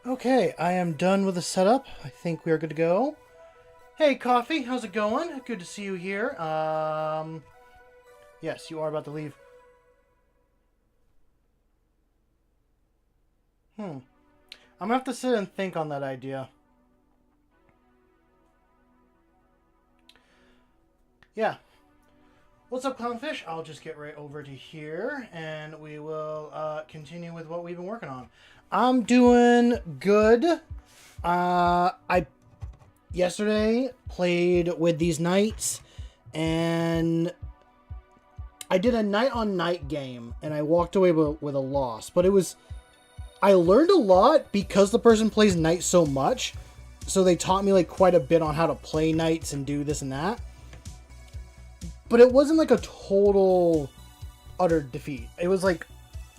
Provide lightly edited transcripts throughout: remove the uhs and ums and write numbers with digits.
Okay, I am done with the setup. I think we are good to go. Hey, Coffee, how's it going? Good to see you here. Yes, you are about to leave. I'm gonna have to sit and think on that idea. Yeah. What's up, Clownfish? I'll just get right over to here, and we will continue with what we've been working on. I'm doing good. I yesterday played with these knights, and I did a night-on-night game, and I walked away with a loss. But I learned a lot because the person plays knights so much, so they taught me like quite a bit on how to play knights and do this and that. But it wasn't like a total utter defeat. It was like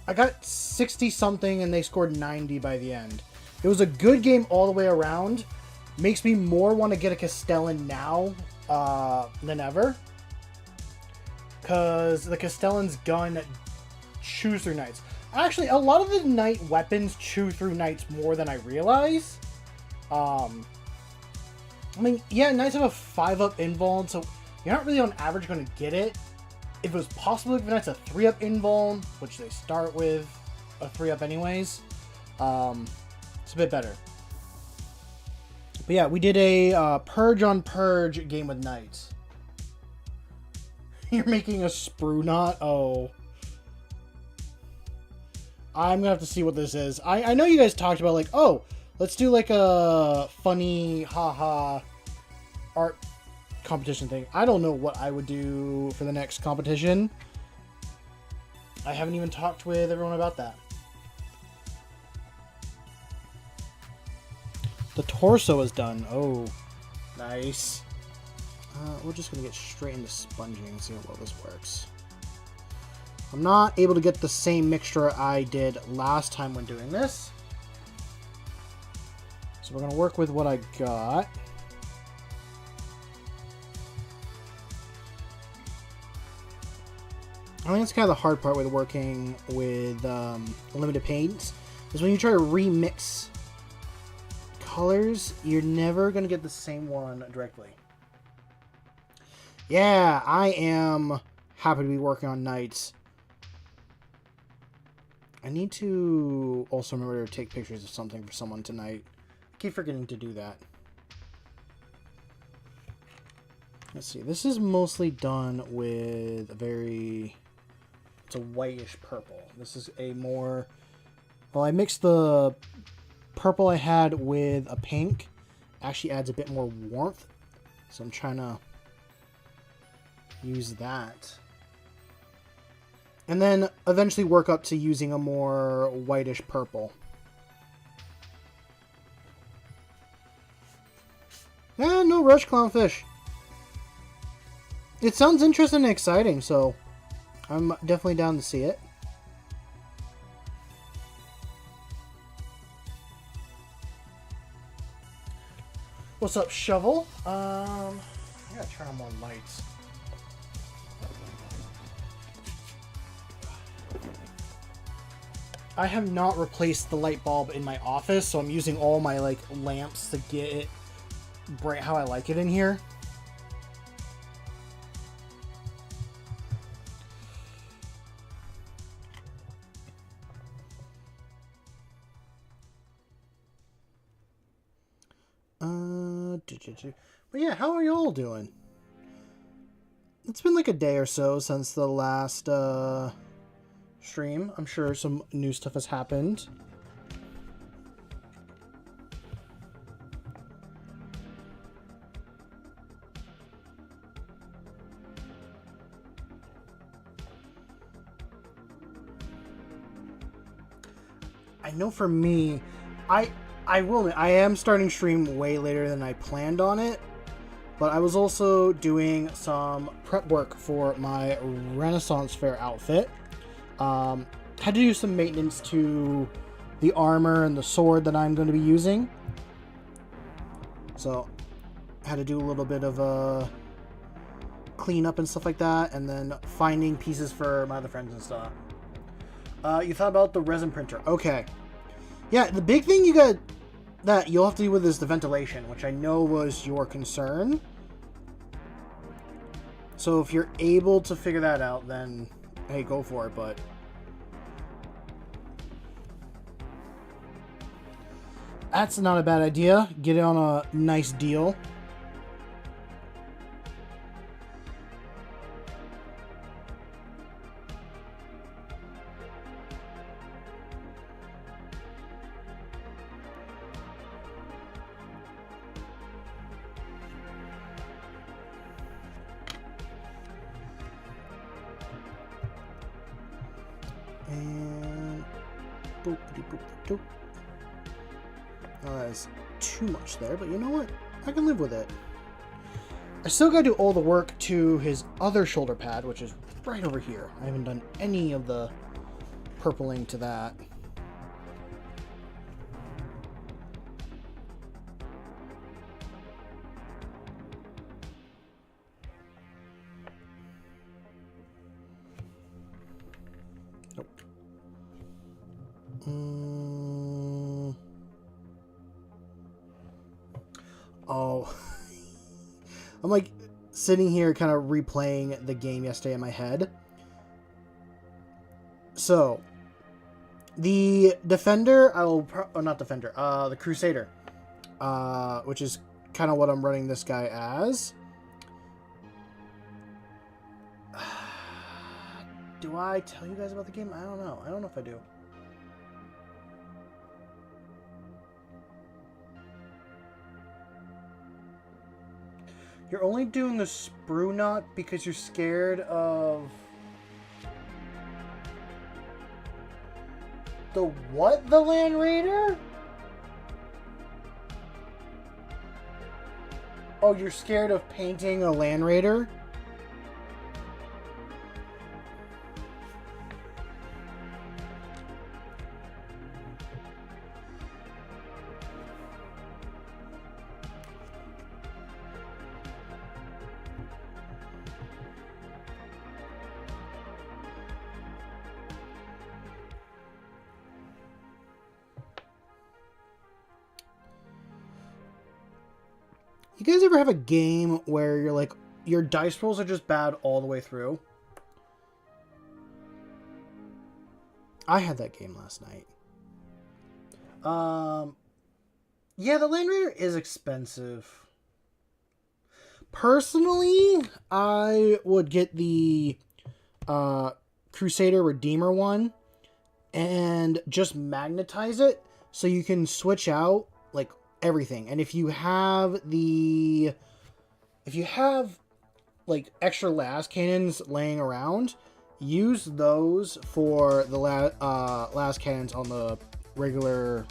I got 60 something and they scored 90 by the end. It was a good game all the way around. Makes me more want to get a Castellan now than ever. Because the Castellan's gun chews through knights. Actually, a lot of the knight weapons chew through knights more than I realize. I mean, yeah, knights have a 5-up invuln, so you're not really on average going to get it. If it was possible, if knight's a 3-up invuln, which they start with a 3-up anyways, it's a bit better. But yeah, we did a purge on purge game with knights. You're making a sprue knot? Oh. I'm gonna have to see what this is. I know you guys talked about like, oh, let's do like a funny haha art competition thing. I don't know what I would do for the next competition. I haven't even talked with everyone about that. The torso is done. Oh, nice. We're just gonna get straight into sponging and see how well this works. I'm not able to get the same mixture I did last time when doing this. So we're gonna work with what I got. I think that's kind of the hard part with working with limited paints, is when you try to remix colors, you're never going to get the same one directly. Yeah, I am happy to be working on knights. I need to also remember to take pictures of something for someone tonight. I keep forgetting to do that. Let's see, this is mostly done with a very... It's a whitish purple. This is a more... Well, I mixed the purple I had with a pink. Actually adds a bit more warmth. So I'm trying to use that. And then eventually work up to using a more whitish purple. Yeah, no rush, Clownfish. It sounds interesting and exciting, so... I'm definitely down to see it. What's up, Shovel? I gotta turn on more lights. I have not replaced the light bulb in my office, so I'm using all my like lamps to get it bright how I like it in here. But yeah, how are you all doing? It's been like a day or so since the last stream. I'm sure some new stuff has happened. I know for me, I will admit, I am starting stream way later than I planned on it, but I was also doing some prep work for my Renaissance Fair outfit. Had to do some maintenance to the armor and the sword that I'm going to be using. So, had to do a little bit of a cleanup and stuff like that, and then finding pieces for my other friends and stuff. You thought about the resin printer. Okay. Yeah, the big thing you got that you'll have to deal with is the ventilation, which I know was your concern. So if you're able to figure that out, then hey, go for it, but that's not a bad idea. Get it on a nice deal. And boop, boop, boop, boop. Oh, that is too much there, but you know what? I can live with it. I still gotta do all the work to his other shoulder pad, which is right over here. I haven't done any of the purpling to that. Nope. Oh. I'm like sitting here kind of replaying the game yesterday in my head. So, the Defender, the Crusader, which is kind of what I'm running this guy as. Do I tell you guys about the game? I don't know. I don't know if I do. You're only doing the sprue knot because you're scared of... The what? The Land Raider? Oh, you're scared of painting a Land Raider? You guys ever have a game where you're like, your dice rolls are just bad all the way through? I had that game last night. Yeah, the Land Raider is expensive. Personally, I would get the Crusader Redeemer one and just magnetize it so you can switch out like everything. And if you have like extra las cannons laying around, use those for the las cannons on the regular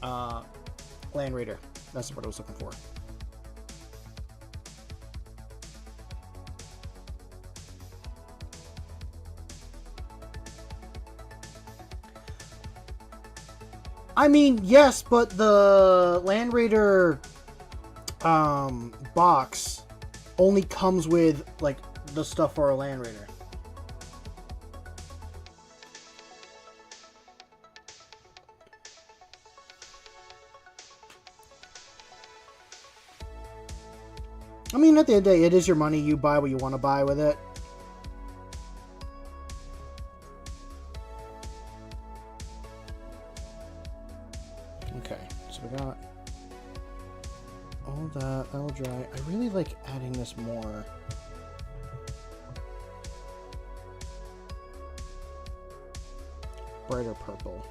Land Raider. That's what I was looking for. I mean, yes, but the Land Raider box only comes with like the stuff for a Land Raider. I mean, at the end of the day, it is your money. You buy what you want to buy with it. Okay, so we got all that. That'll dry. I really like adding this more. Brighter purple.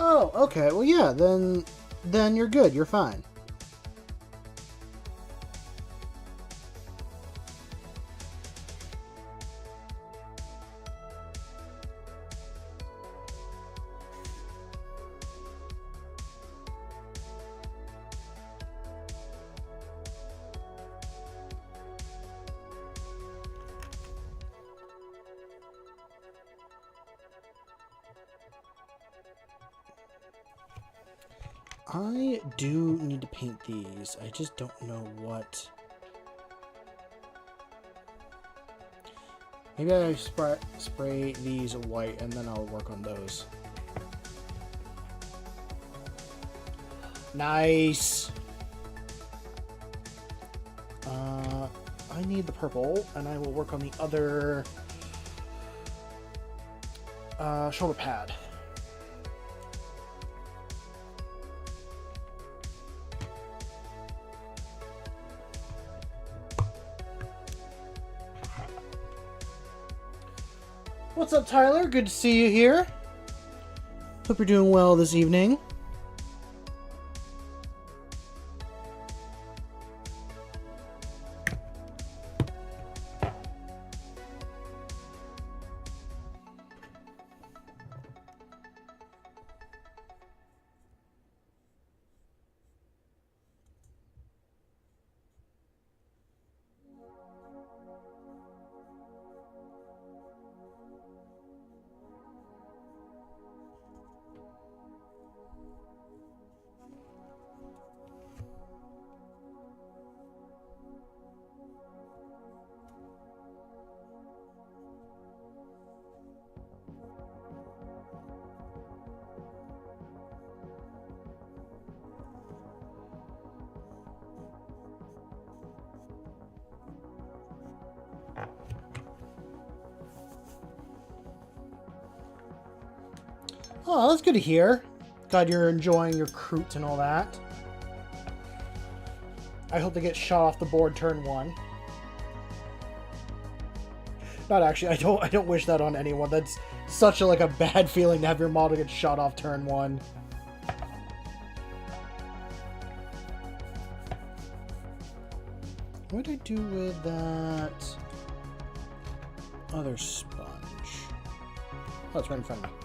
Oh, okay. Well, yeah, then you're good. You're fine. I do need to paint these. I just don't know what. Maybe I spray these white and then I'll work on those. Nice. I need the purple, and I will work on the other shoulder pad. What's up, Tyler? Good to see you here. Hope you're doing well this evening. Oh, that's good to hear. Glad you're enjoying your croûte and all that. I hope they get shot off the board turn 1. Not actually. I don't wish that on anyone. That's such a bad feeling to have your model get shot off turn 1. What did I do with that other sponge? Oh, it's right in front of me.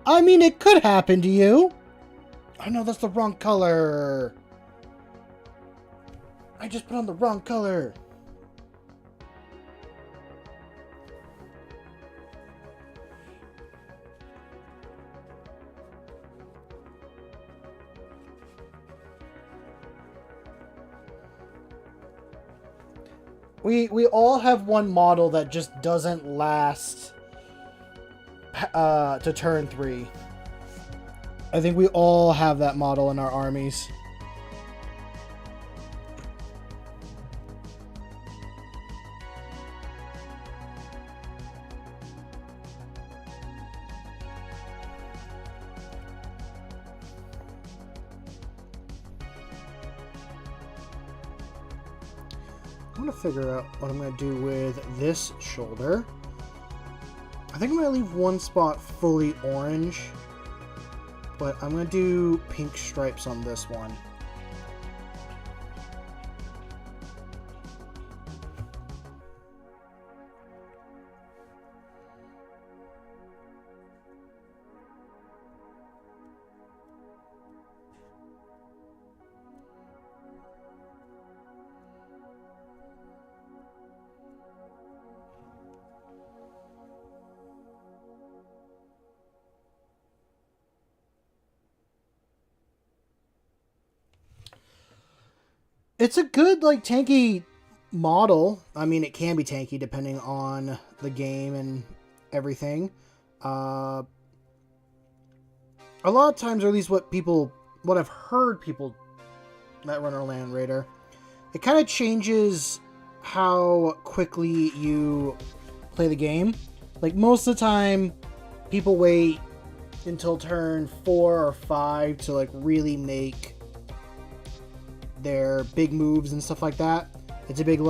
I mean, it could happen to you. Oh no, that's the wrong color. I just put on the wrong color. We all have one model that just doesn't last to turn 3. I think we all have that model in our armies. I'm gonna figure out what I'm gonna do with this shoulder. I think I'm gonna leave one spot fully orange, but I'm gonna do pink stripes on this one. It's a good, tanky model. I mean, it can be tanky depending on the game and everything. A lot of times, or at least what I've heard people that run our Land Raider, it kind of changes how quickly you play the game. Most of the time, people wait until turn 4 or 5 to, really make their big moves and stuff like that. It's a big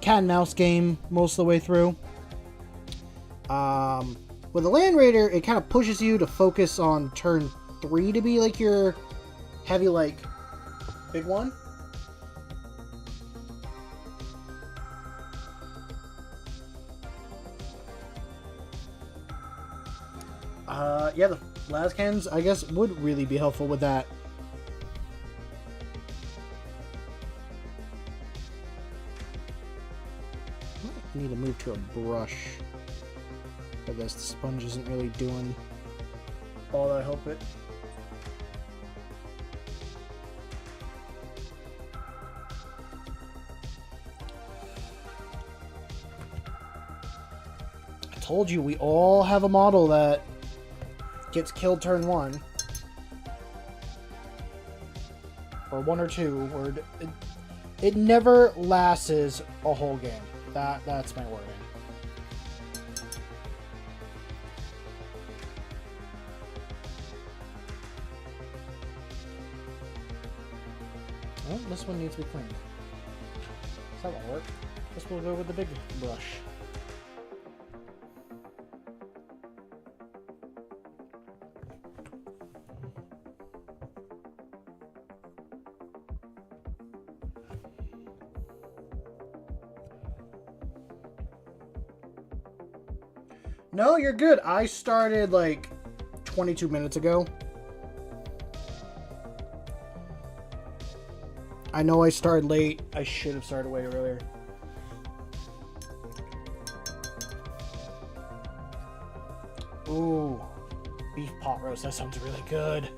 cat and mouse game most of the way through. With the Land Raider, it kind of pushes you to focus on turn 3 to be your heavy big one. Yeah, the las cannons, I guess, would really be helpful with that. Might need to move to a brush for this. The sponge isn't really doing all that I hope it. I told you, we all have a model that gets killed turn 1. Or 1 or 2. Or it never lasts a whole game. That's my wording. Well, this one needs to be cleaned. So that won't work. Guess we'll go with the big brush. No, you're good. I started like 22 minutes ago. I know I started late. I should have started way earlier. Ooh, beef pot roast. That sounds really good.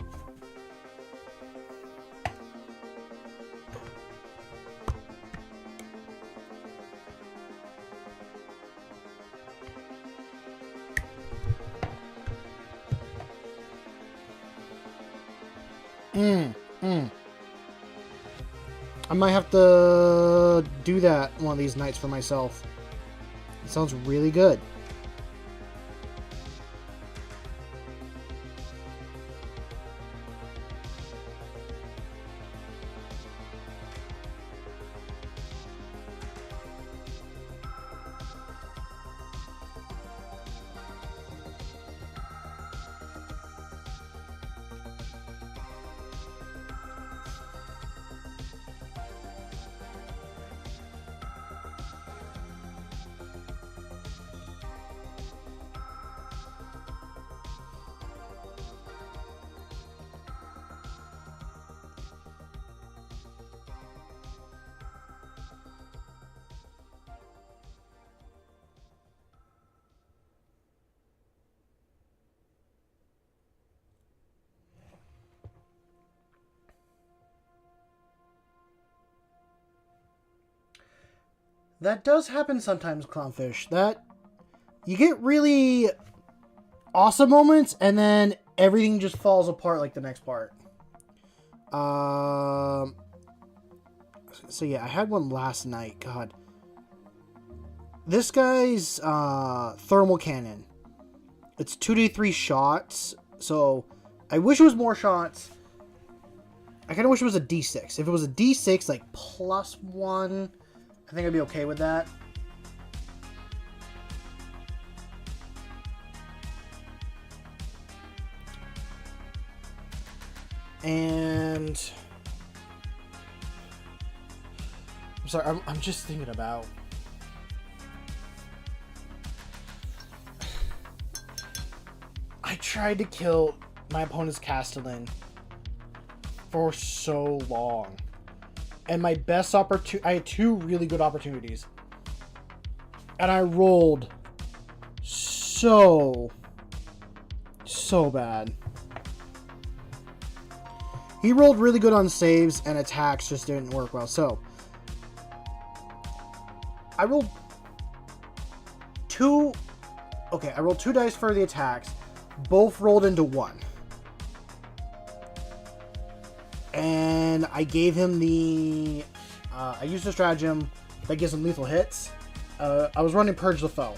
I might have to do that one of these nights for myself. It sounds really good. That does happen sometimes, Clownfish. That you get really awesome moments, and then everything just falls apart like the next part. So yeah, I had one last night. God, this guy's thermal cannon. It's 2d3 shots. So I wish it was more shots. I kind of wish it was a d6. If it was a d6, like +1. I think I'd be okay with that. And I'm sorry, I'm just thinking about I tried to kill my opponent's Castellan for so long. And my best opportunity, I had 2 really good opportunities. And I rolled so bad. He rolled really good on saves, and attacks just didn't work well. So, I rolled 2... Okay, I rolled 2 dice for the attacks. Both rolled into 1. And I gave him the... I used a stratagem that gives him lethal hits. I was running Purge the Foe.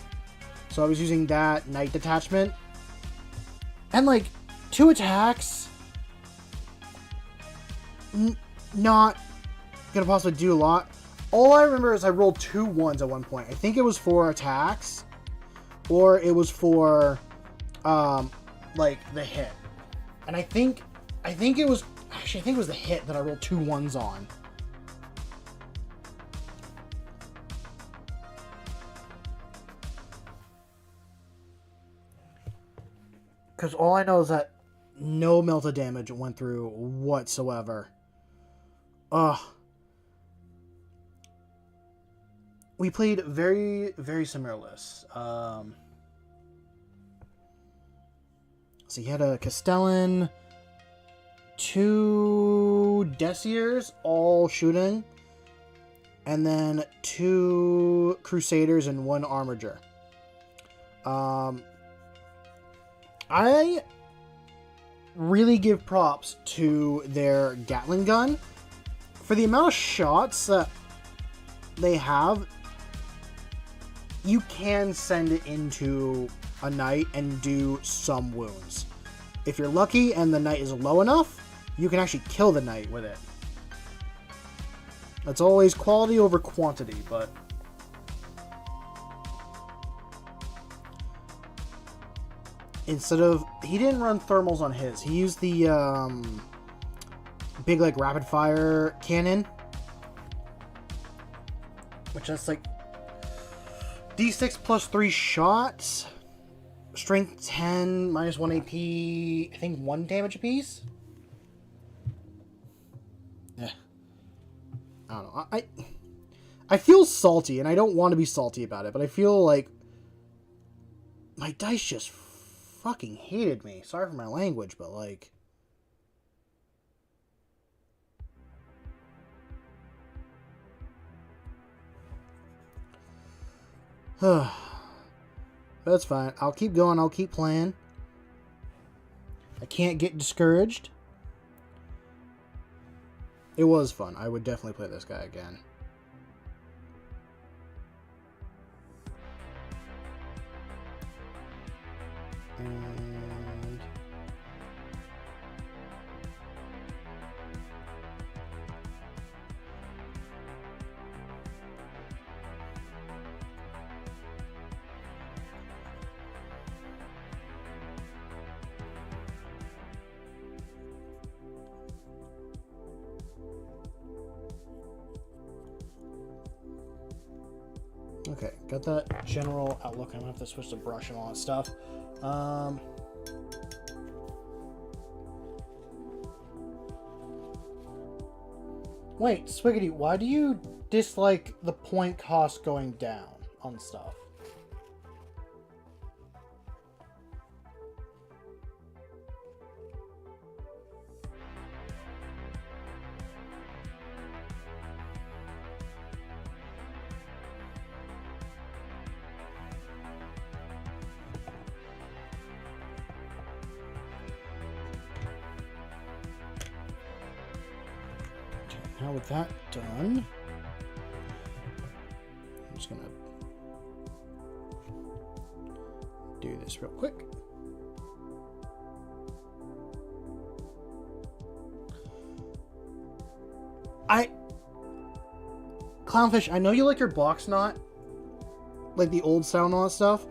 So I was using that Knight Detachment. And like, 2 attacks... not gonna possibly do a lot. All I remember is I rolled 2 1s at one point. I think it was for attacks. Or it was for... like, the hit. And I think it was... Actually, I think it was the hit that I rolled 2 1s on. Because all I know is that no melta damage went through whatsoever. Ugh. We played very, very similar lists. So he had a Castellan, 2 Desirs, all shooting, and then 2 Crusaders and 1 Armiger. I really give props to their Gatling gun. For the amount of shots that they have, you can send it into a knight and do some wounds. If you're lucky and the knight is low enough, you can actually kill the knight with it. That's always quality over quantity, but... Instead of... He didn't run thermals on his. He used the big, like, rapid fire cannon. Which is like D6 plus 3 shots. Strength 10, minus 1 AP. I think 1 damage apiece. Yeah. I don't know. I feel salty, and I don't want to be salty about it, but I feel like my dice just fucking hated me. Sorry for my language, but like... That's fine. I'll keep going. I'll keep playing. I can't get discouraged. It was fun. I would definitely play this guy again. And... Okay, got that general outlook. I'm gonna have to switch the brush and all that stuff. Wait, Swiggity, why do you dislike the point cost going down on stuff? Now with that done, I'm just gonna do this real quick. Clownfish, I know you like your box knot, like the old style and all that stuff.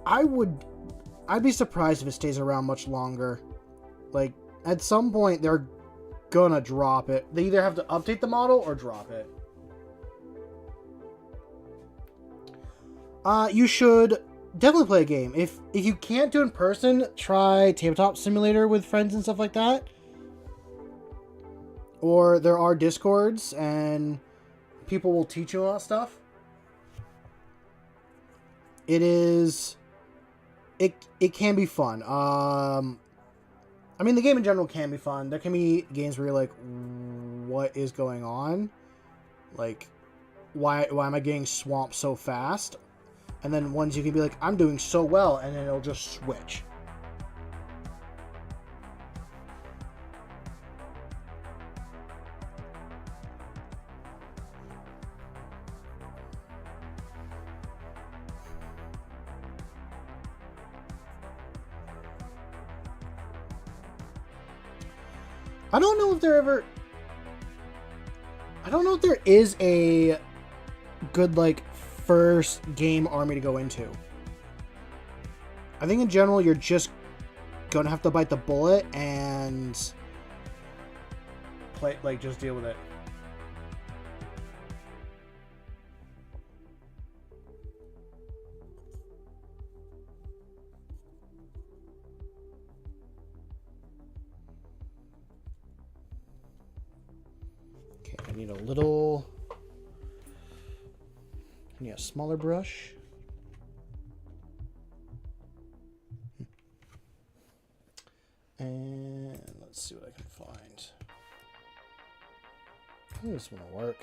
I'd be surprised if it stays around much longer. Like, at some point, they're gonna drop it. They either have to update the model or drop it. You should definitely play a game. If you can't do it in person, try Tabletop Simulator with friends and stuff like that. Or there are Discords and people will teach you all that stuff. It can be fun. I mean, the game in general can be fun. There can be games where you're like, what is going on? Like, why am I getting swamped so fast? And then ones you can be like, I'm doing so well, and then it'll just switch. I don't know if there is a good, like, first game army to go into. I think in general, you're just gonna have to bite the bullet and play, like, just deal with it. need a little... I need a smaller brush. And let's see what I can find. I think this one will work.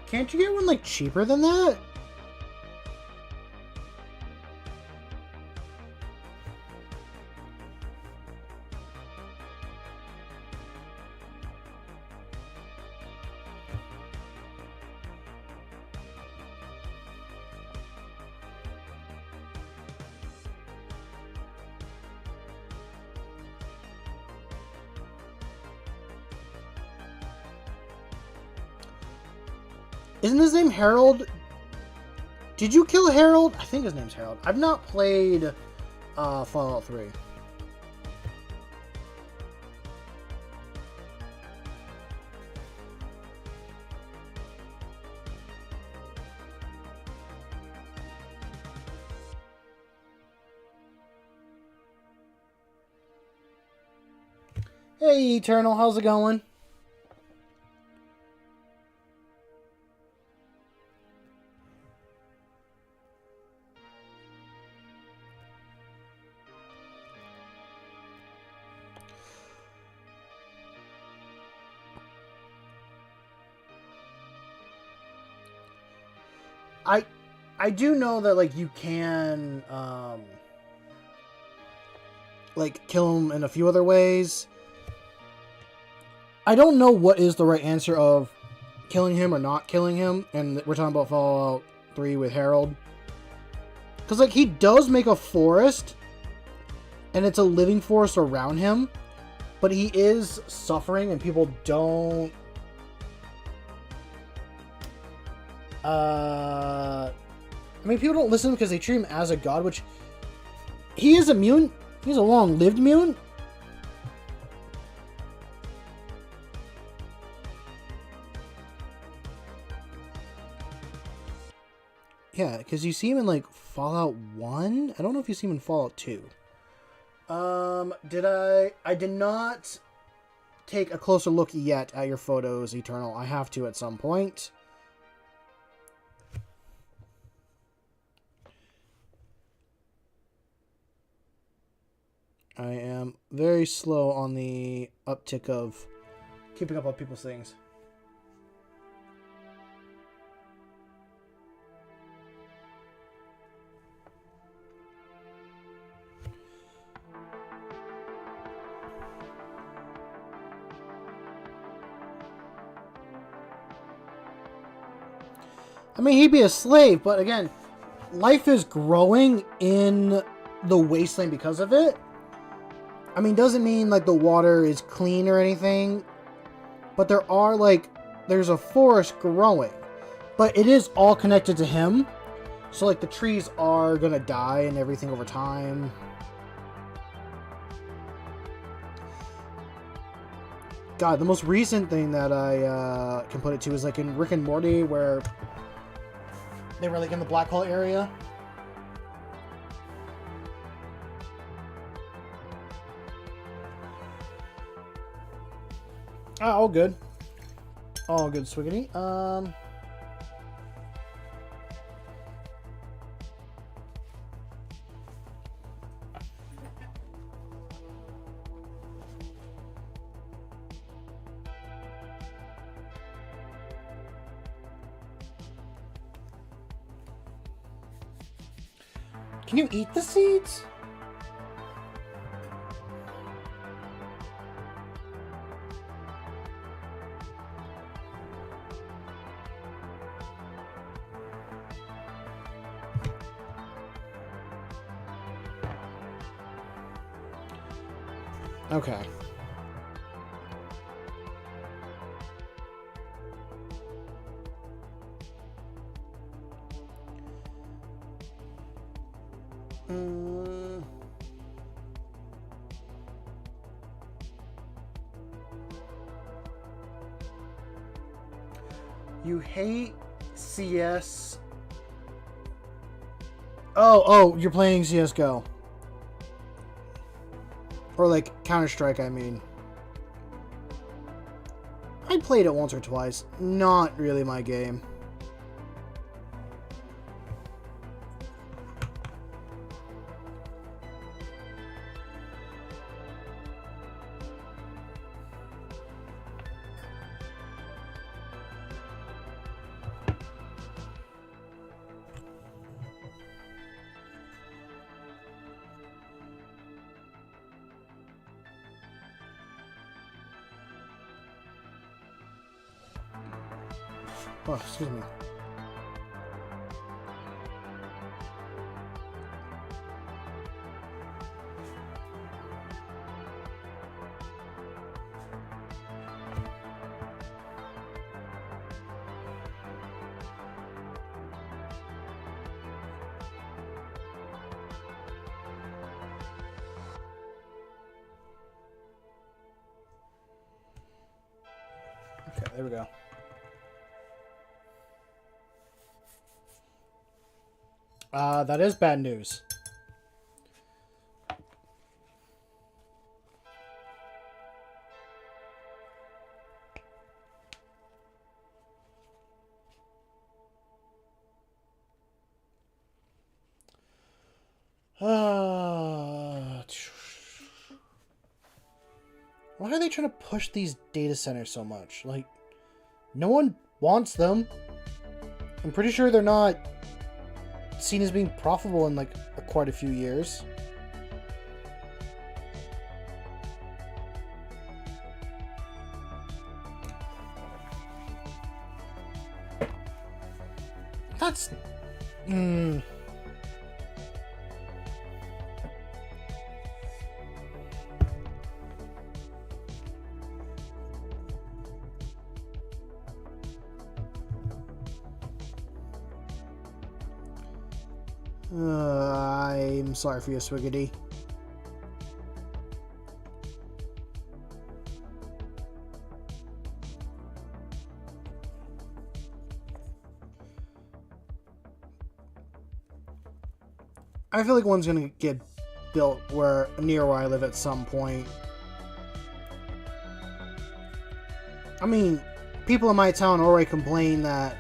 Can't you get one like cheaper than that? Isn't his name Harold? Did you kill Harold? I think his name's Harold. I've not played Fallout 3. Hey, Eternal, how's it going? I do know that, like, you can, like, kill him in a few other ways. I don't know what is the right answer of killing him or not killing him, and we're talking about Fallout 3 with Harold. Because, like, he does make a forest, and it's a living forest around him, but he is suffering, and people don't... I mean, people don't listen because they treat him as a god, which... He is immune. He's a long-lived mutant. Yeah, because you see him in, like, Fallout 1? I don't know if you see him in Fallout 2. I did not take a closer look yet at your photos, Eternal. I have to at some point. I am very slow on the uptick of keeping up on people's things. I mean, he'd be a slave, but again, life is growing in the wasteland because of it. I mean, doesn't mean, like, the water is clean or anything, but there's a forest growing, but it is all connected to him, so, like, the trees are gonna die and everything over time. God, the most recent thing that I can put it to is, like, in Rick and Morty, where they were, like, in the black hole area. Ah, all good. All good, Swiggity. Can you eat the seeds? Okay. You hate CS. Oh, you're playing CSGO. Or like Counter-Strike, I mean. I played it once or twice. Not really my game. Oh, excuse me. Okay, there we go. That is bad news. Why are they trying to push these data centers so much? Like, no one wants them. I'm pretty sure they're not seen as being profitable in like quite a few years. That's I'm sorry for your Swiggity. I feel like one's gonna get built near where I live at some point. I mean, people in my town already complain that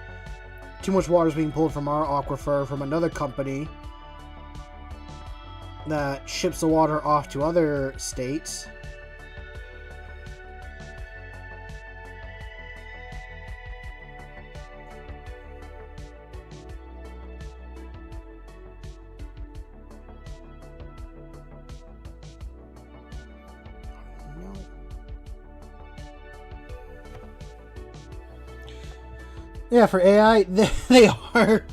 too much water is being pulled from our aquifer from another company that ships the water off to other states. Yeah, for AI, they are.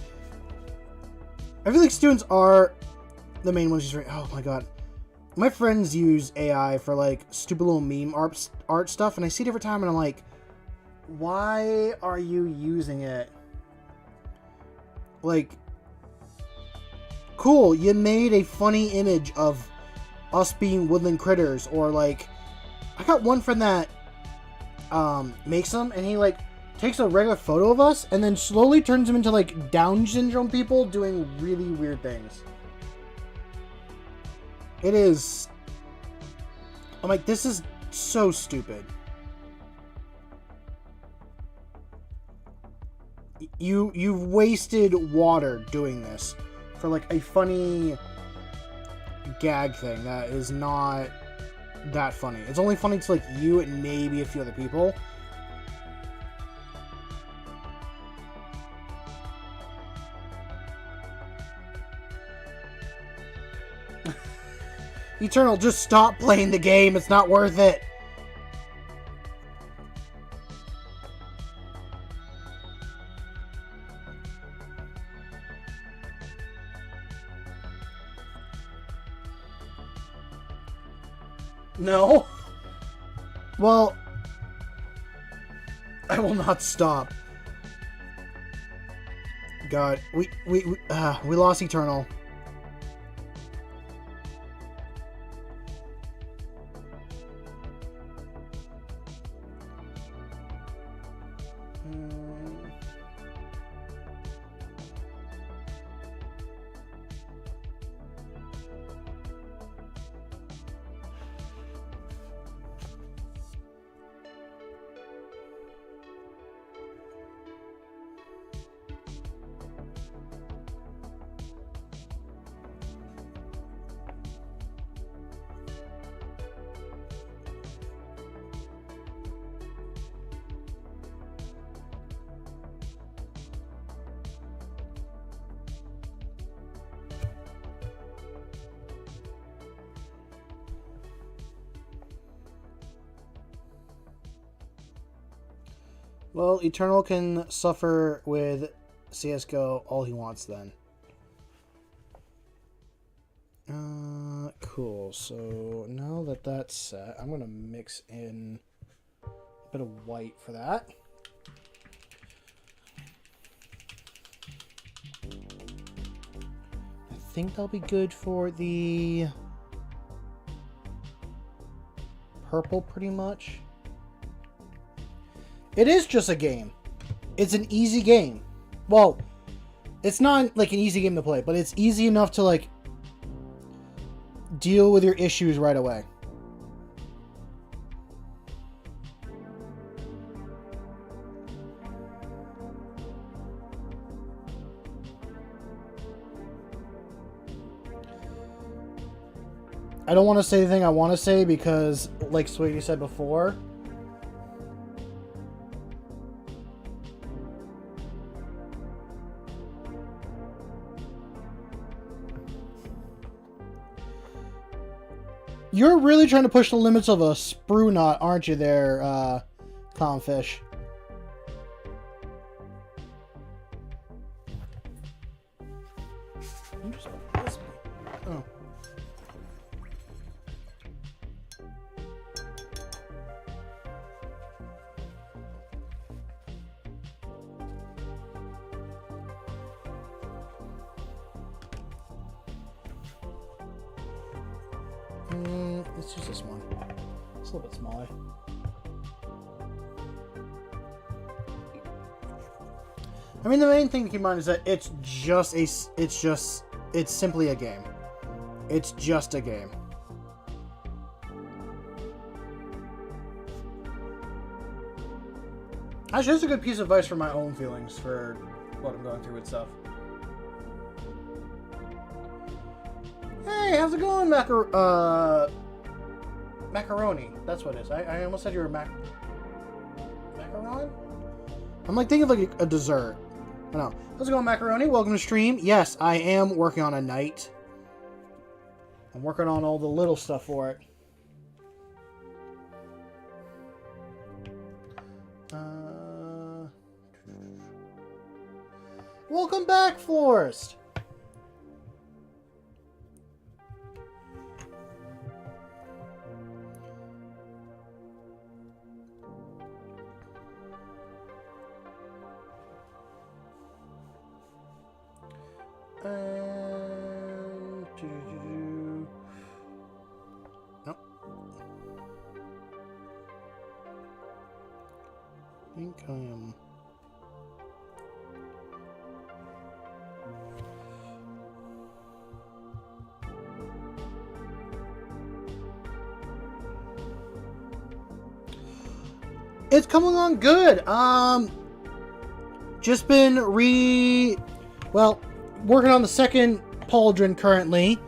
I feel like students are the main ones. Oh my god. My friends use AI for like stupid little meme art stuff, and I see it every time, and I'm like, why are you using it? Like, cool, you made a funny image of us being woodland critters, or like, I got one friend that makes them, and he like takes a regular photo of us and then slowly turns them into like Down syndrome people doing really weird things. It is. I'm like, this is so stupid. You've wasted water doing this for like a funny gag thing that is not that funny. It's only funny to like you and maybe a few other people. Eternal, just stop playing the game. It's not worth it. No. Well, I will not stop. God, we lost Eternal. Well, Eternal can suffer with CSGO all he wants then. Cool. So now that that's set, I'm going to mix in a bit of white for that. I think that'll be good for the purple pretty much. It is just a game. It's an easy game. Well, it's not like an easy game to play, but it's easy enough to like deal with your issues right away. I don't want to say the thing I want to say because, like Sweetie said before, you're really trying to push the limits of a sprue knot, aren't you there, clownfish? Oh. Let's use this one. It's a little bit smaller. I mean, the main thing to keep in mind is that it's simply a game. It's just a game. Actually, that's a good piece of advice for my own feelings for what I'm going through with stuff. Hey, how's it going, macaroni? That's what it is. I almost said you were macaron? I'm like thinking of like a dessert. I know. How's it going, macaroni? Welcome to stream. Yes, I am working on a night. I'm working on all the little stuff for it. Welcome back, Florist. Nope. I think I am. It's coming along good. Just been working on the second pauldron currently.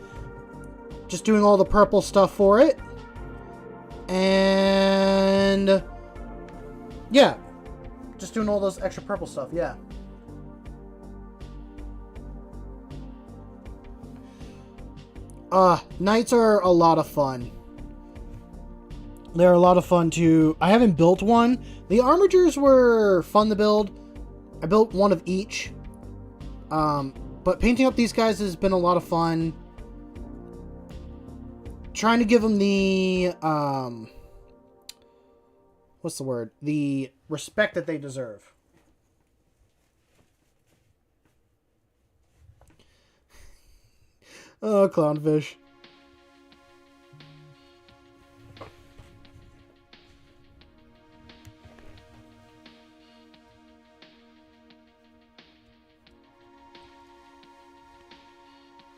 Just doing all the purple stuff for it. And yeah. Just doing all those extra purple stuff, yeah. Knights are a lot of fun. They're a lot of fun too. I haven't built one. The armigers were fun to build. I built one of each. But painting up these guys has been a lot of fun. Trying to give them the, what's the word? The respect that they deserve. Oh, clownfish.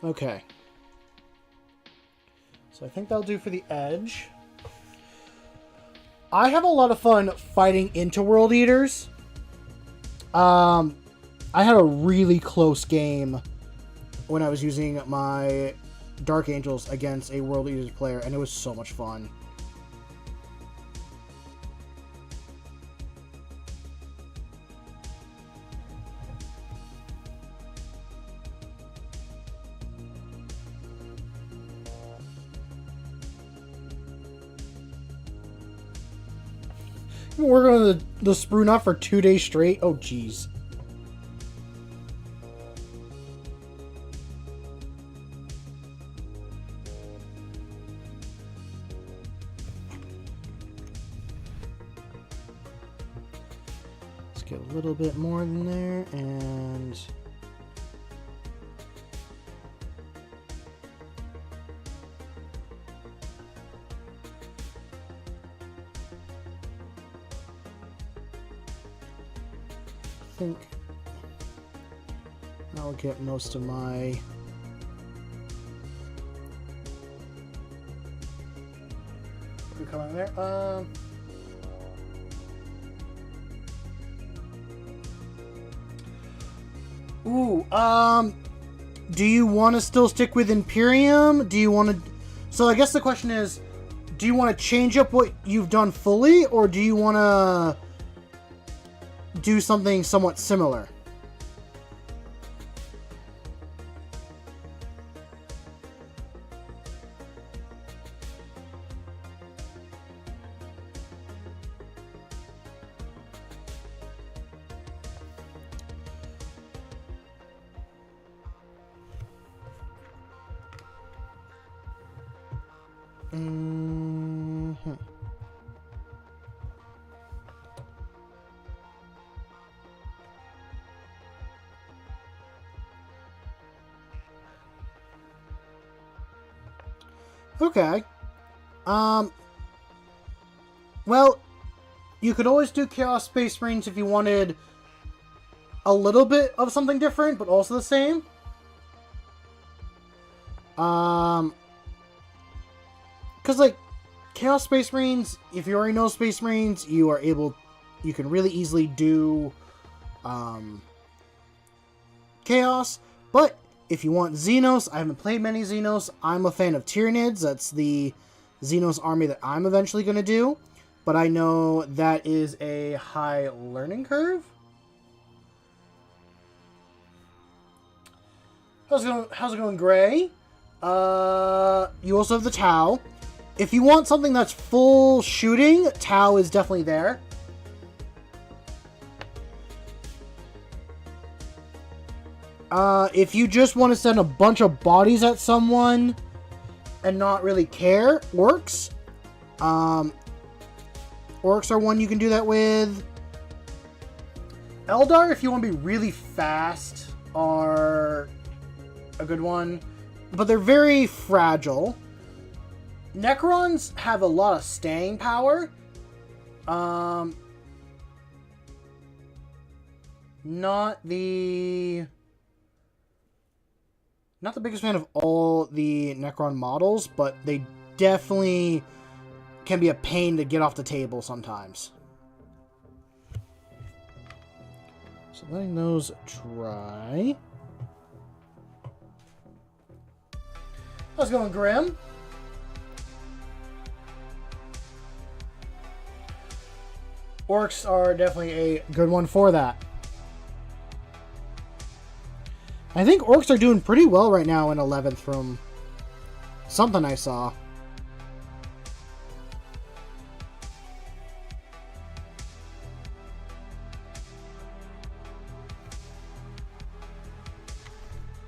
Okay. So I think that'll do for the edge. I have a lot of fun fighting into World Eaters. I had a really close game when I was using my Dark Angels against a World Eaters player, and it was so much fun. We're going to the sprue knot for 2 days straight. Oh, jeez. Let's get a little bit more in there, and I think I'll get most of my color in there. Do you want to still stick with Imperium? Do you want to... So I guess the question is, do you want to change up what you've done fully, or do you want to do something somewhat similar? Okay. Well, you could always do Chaos Space Marines if you wanted a little bit of something different, but also the same. Because, like, Chaos Space Marines, if you already know Space Marines, you can really easily do, Chaos. But if you want Xenos, I haven't played many Xenos. I'm a fan of Tyranids. That's the Xenos army that I'm eventually going to do. But I know that is a high learning curve. How's it going, Gray? You also have the Tau. If you want something that's full shooting, Tau is definitely there. If you just want to send a bunch of bodies at someone and not really care, Orcs. Orcs are one you can do that with. Eldar, if you want to be really fast, are a good one. But they're very fragile. Necrons have a lot of staying power. Not the biggest fan of all the Necron models, but they definitely can be a pain to get off the table sometimes. So letting those dry. How's it going, Grim? Orcs are definitely a good one for that. I think Orcs are doing pretty well right now in 11th from Something I saw.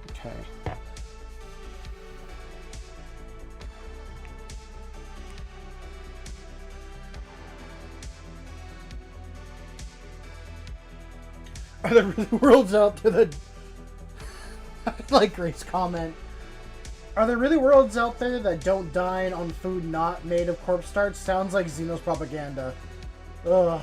Okay. Are there really worlds out there that... I like Grace's comment. Are there really worlds out there that don't dine on food not made of corpse starch? Sounds like Xeno's propaganda. Ugh.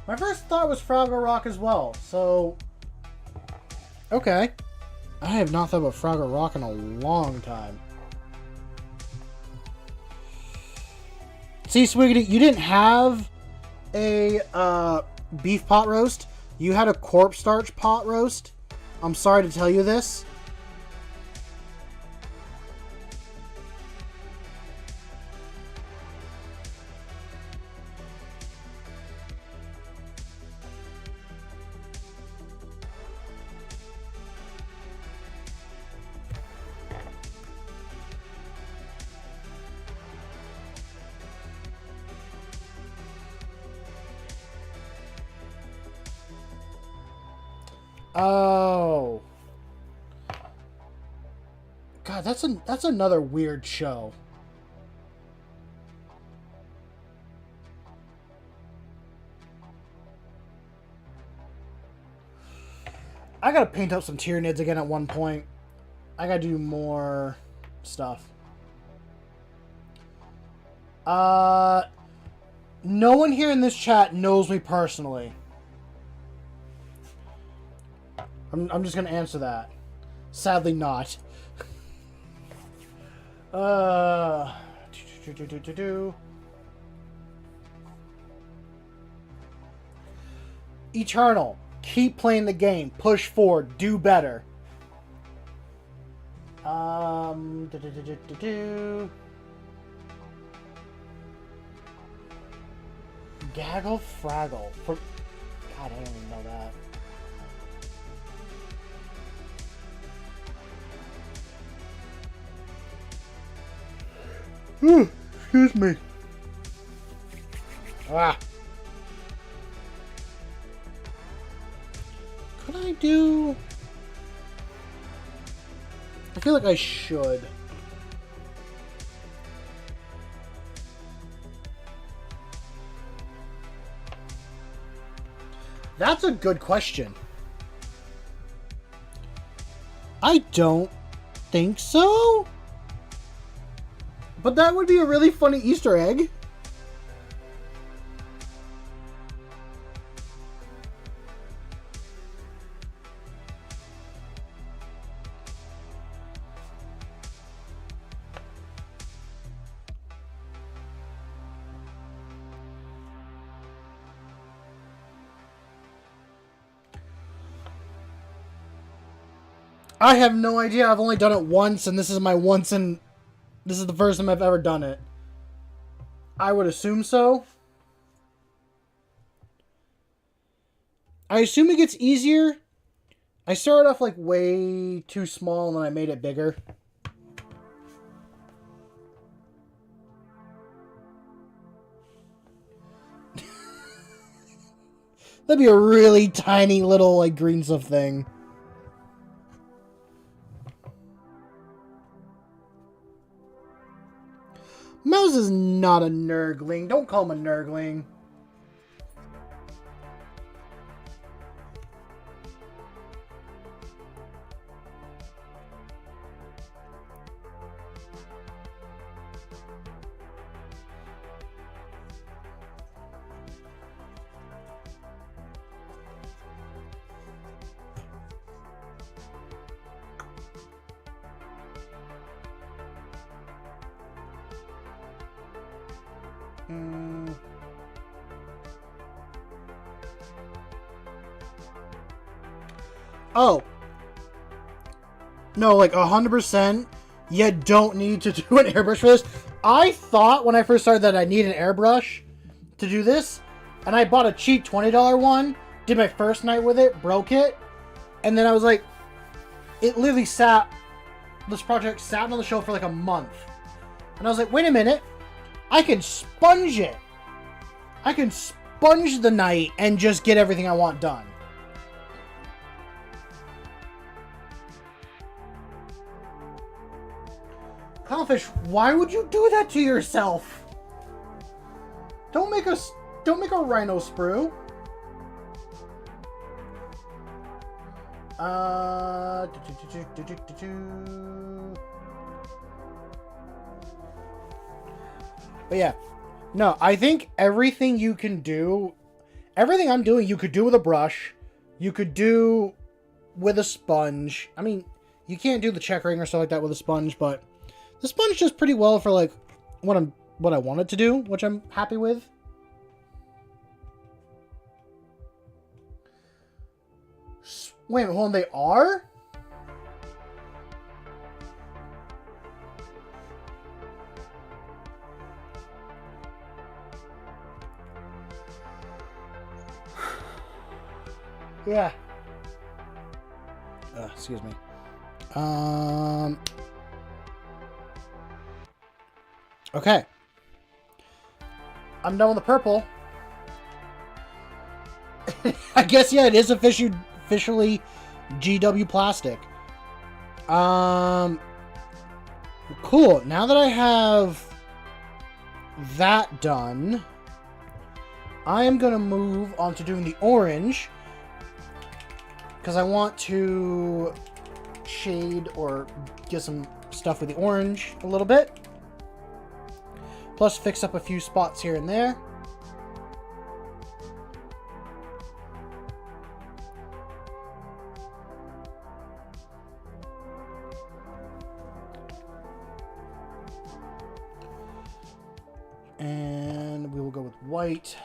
My first thought was Froggle Rock as well, so... Okay. I have not thought about Froggle Rock in a long time. See, Swiggity, you didn't have a beef pot roast. You had a corpse starch pot roast. I'm sorry to tell you this. Oh. God, that's another weird show. I gotta paint up some Tyranids again at one point. I gotta do more stuff. No one here in this chat knows me personally. I'm just gonna answer that. Sadly not. Eternal. Keep playing the game. Push forward. Do better. Gaggle Fraggle. God, I don't even know that. Excuse me. Ah. Could I do... I feel like I should. That's a good question. I don't think so. But that would be a really funny Easter egg. I have no idea. I've only done it once, and this is my once in... This is the first time I've ever done it. I would assume so. I assume it gets easier. I started off like way too small and then I made it bigger. That'd be a really tiny little like green stuff thing. Mouse is not a nurgling. Don't call him a nurgling. Oh. No, like 100%. You don't need to do an airbrush for this. I thought when I first started that I need an airbrush to do this, and I bought a cheap $20 one, did my first night with it, broke it, and then I was like, it literally this project sat on the shelf for like a month. And I was like, wait a minute, I can sponge it. I can sponge the night and just get everything I want done. Clownfish, why would you do that to yourself? Don't make a rhino sprue. But yeah, no, I think everything you can do, everything I'm doing, you could do with a brush, you could do with a sponge. I mean, you can't do the checkering or stuff like that with a sponge, but the sponge does pretty well for like what I want it to do, which I'm happy with. Wait, hold on, they are? Yeah. Excuse me. Okay. I'm done with the purple. I guess, yeah, it is officially GW plastic. Cool. Now that I have that done, I am going to move on to doing the orange, because I want to shade or get some stuff with the orange a little bit. Plus fix up a few spots here and there. And we will go with white.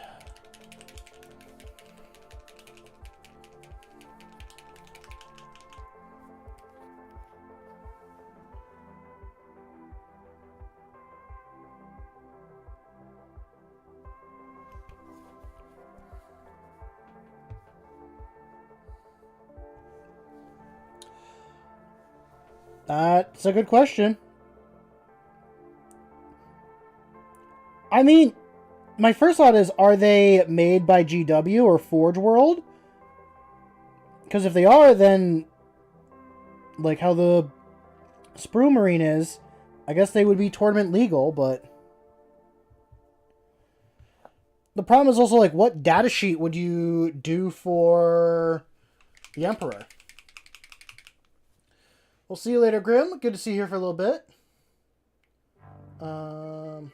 That's a good question. I mean, my first thought is, are they made by GW or Forge World? Because if they are, then, like how the Sprue Marine is, I guess they would be tournament legal, but the problem is also, like, what data sheet would you do for the Emperor? We'll see you later, Grim. Good to see you here for a little bit. 1,000.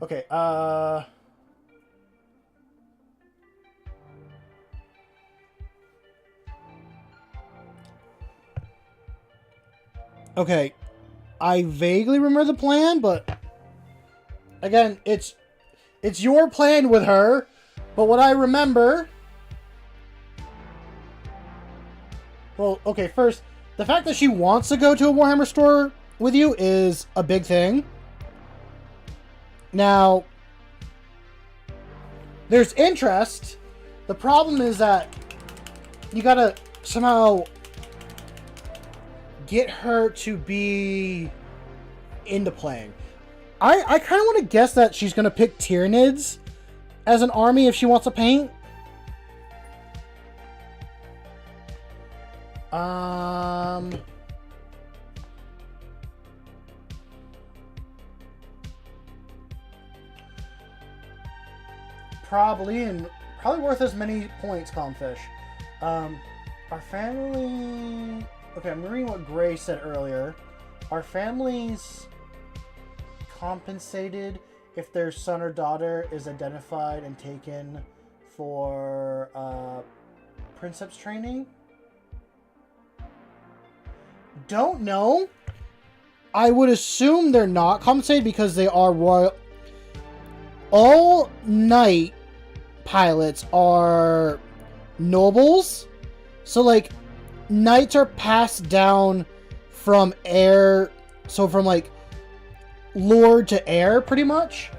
Okay, okay, I vaguely remember the plan, but again, it's your plan with her, but what I remember... Well, okay, first, the fact that she wants to go to a Warhammer store with you is a big thing. Now, there's interest. The problem is that you gotta somehow get her to be into playing. I kind of want to guess that she's going to pick Tyranids as an army if she wants to paint. Probably worth as many points, Calmfish. Our family... Okay, I'm reading what Gray said earlier. Our families compensated if their son or daughter is identified and taken for Princeps training. Don't know. I would assume they're not compensated because they are royal. All Knight pilots are nobles. So, like, knights are passed down from heir. So, from, like, lord to heir, pretty much,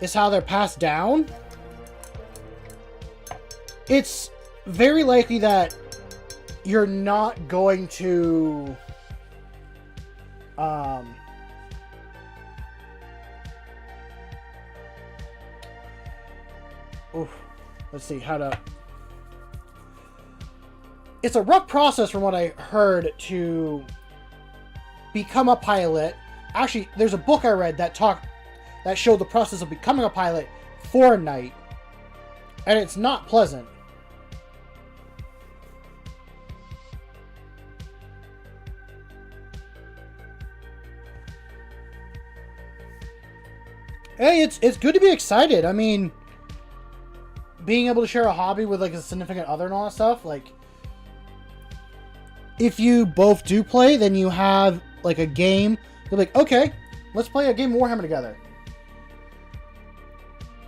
is how they're passed down. It's very likely that you're not going to let's see how to. It's a rough process from what I heard to become a pilot. Actually, there's a book I read that showed the process of becoming a pilot for a knight, and it's not pleasant. Hey, it's good to be excited. I mean, being able to share a hobby with, like, a significant other and all that stuff, like, if you both do play, then you have, like, a game. You're like, okay, let's play a game of Warhammer together.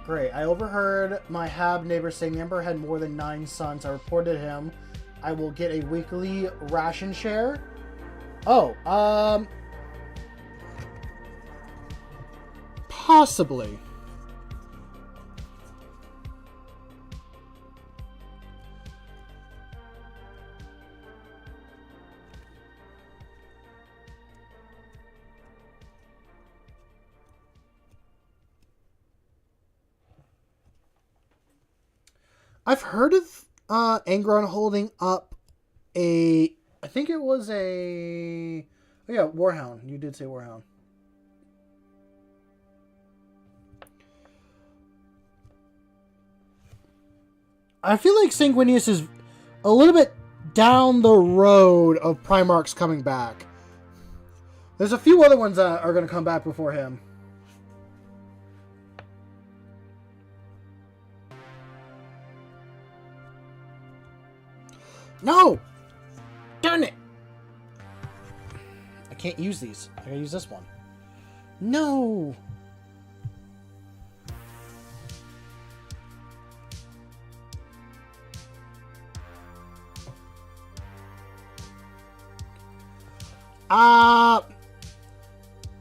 Great. I overheard my Hab neighbor saying the Emperor had more than 9 sons. I reported him. I will get a weekly ration share. Oh, possibly. I've heard of Angron holding up I think it was a... Oh yeah, Warhound. You did say Warhound. I feel like Sanguinius is a little bit down the road of Primarchs coming back. There's a few other ones that are going to come back before him. No! Darn it! I can't use these. I gotta use this one. No!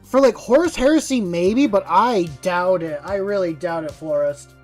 For, like, Horus Heresy, maybe, but I doubt it. I really doubt it, Florist.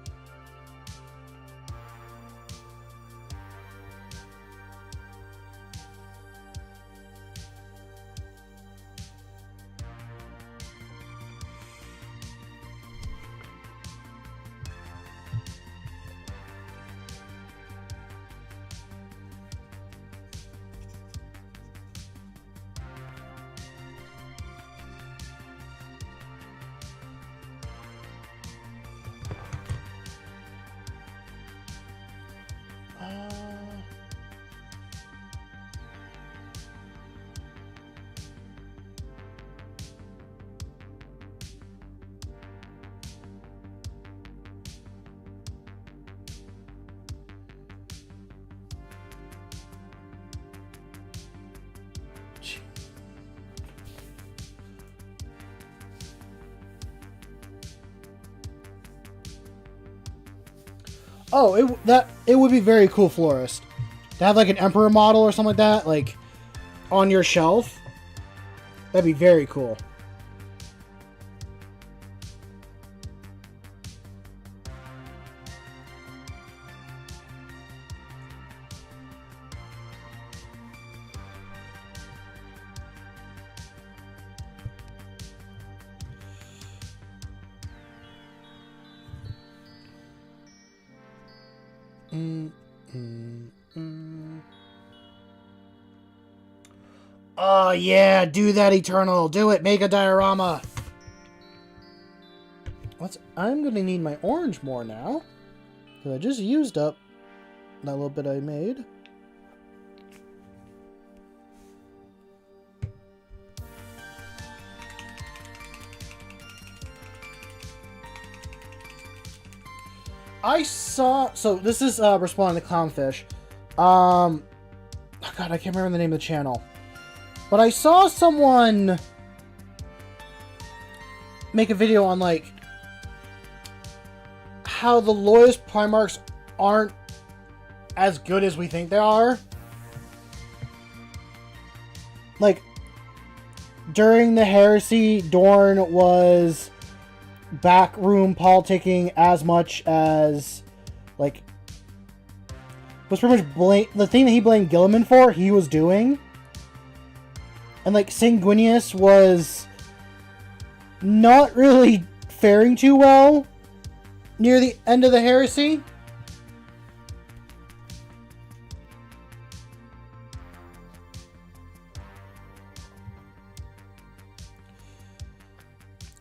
Oh, it would be very cool, Florist. To have, like, an Emperor model or something like that, like, on your shelf. That'd be very cool. Oh, yeah, do that, Eternal. Do it. Make a diorama. I'm going to need my orange more now. Because I just used up that little bit I made. So this is responding to Clownfish. Oh God, I can't remember the name of the channel. But I saw someone make a video on, like, how the Loyalist Primarchs aren't as good as we think they are. Like, during the Heresy, Dorn was backroom politicking as much as, like, was pretty much the thing that he blamed Gilliman for, he was doing. And, like, Sanguinius was not really faring too well near the end of the Heresy.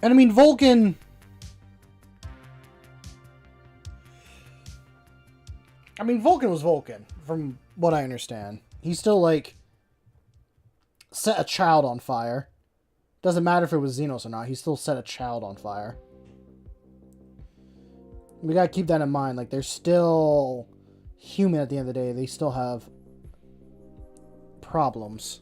And I mean, Vulcan... Vulcan was Vulcan, from what I understand. He still, like, set a child on fire. Doesn't matter if it was Xenos or not, he still set a child on fire. We gotta keep that in mind. Like, they're still human at the end of the day. They still have problems.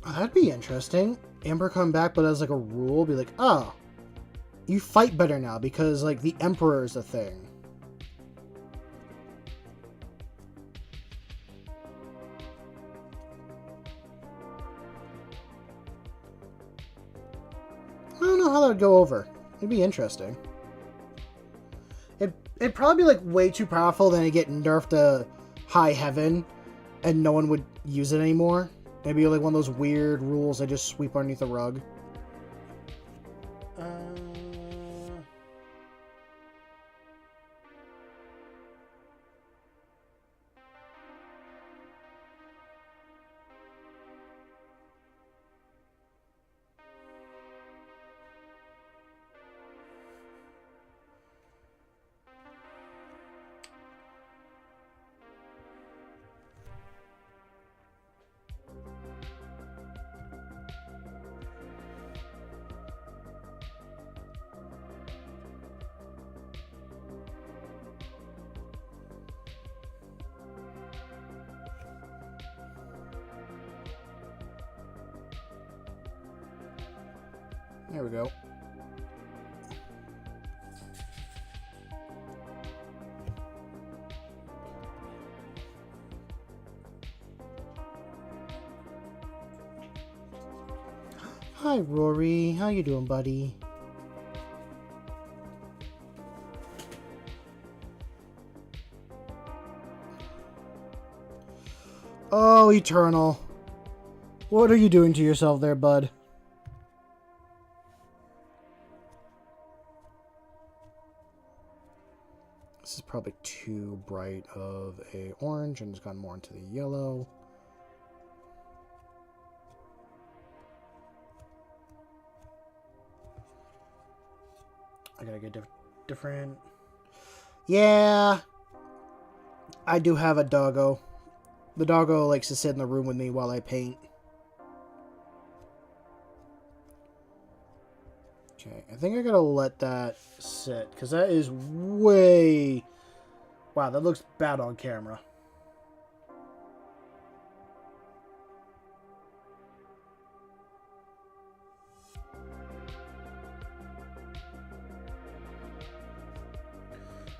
That'd be interesting. Emperor come back, but as like a rule, be like, oh, you fight better now because like the Emperor is a thing. I don't know how that would go over. It'd be interesting. It'd probably be like way too powerful, then it'd get nerfed to high heaven, and no one would use it anymore. Maybe like one of those weird rules they just sweep underneath the rug. There we go. Hi, Rory. How you doing, buddy? Oh, Eternal. What are you doing to yourself there, bud? This is probably too bright of a orange and it's gone more into the yellow. I gotta get different. Yeah. I do have a doggo. The doggo likes to sit in the room with me while I paint. Okay, I think I gotta let that sit, because that is way... Wow, that looks bad on camera.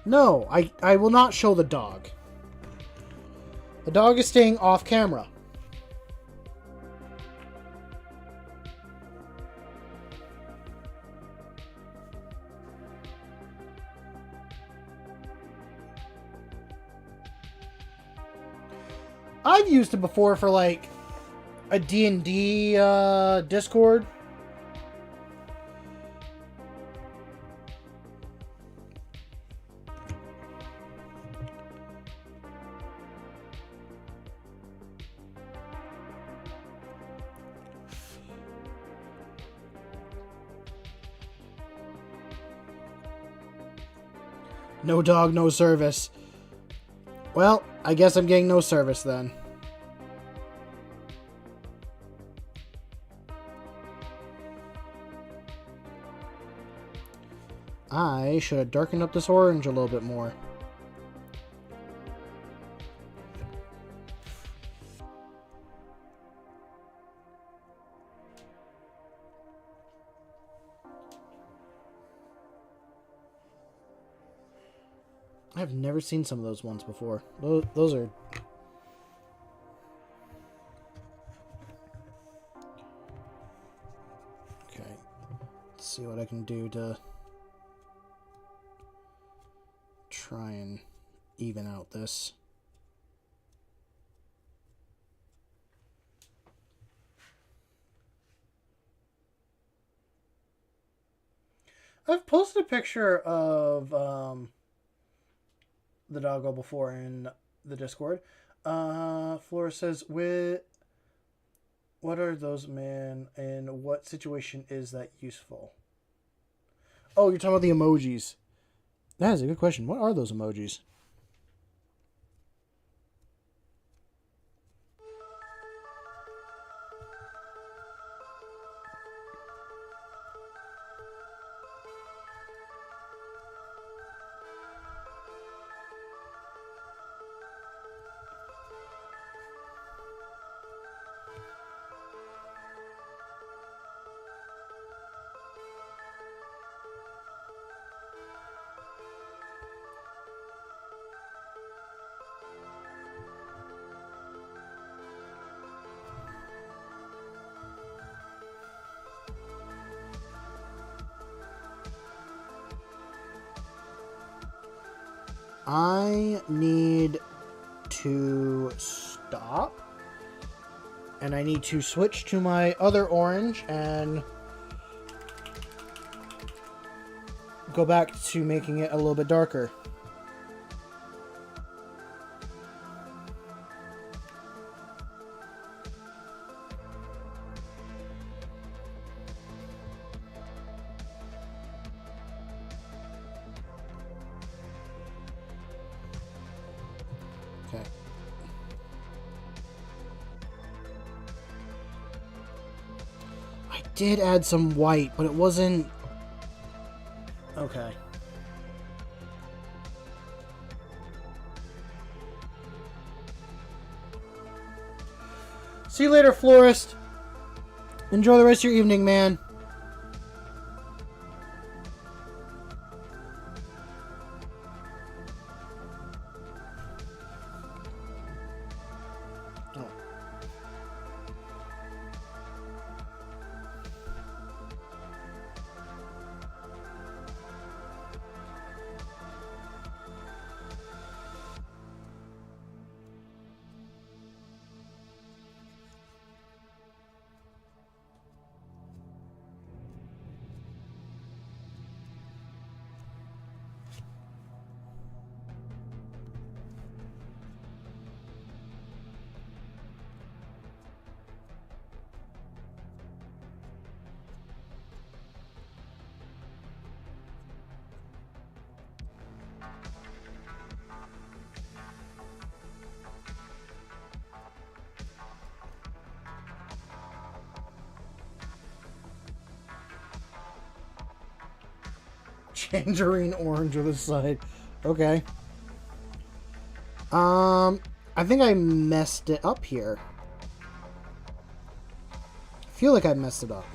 No, I will not show the dog. The dog is staying off camera. I've used it before for like a D&D Discord. No dog, no service. Well, I guess I'm getting no service then. I should have darkened up this orange a little bit more. I've never seen some of those ones before. Those are... Okay. Let's see what I can do to try and even out this. I've posted a picture of the doggo before in the Discord. Flora says, what are those, man? In what situation is that useful? Oh, you're talking about the emojis. That is a good question. What are those emojis? I need to stop, and I need to switch to my other orange and go back to making it a little bit darker. Okay. I did add some white, but it wasn't... Okay. See you later, florist. Enjoy the rest of your evening, man. Tangerine orange on the side. Okay. I think I messed it up here. I feel like I messed it up.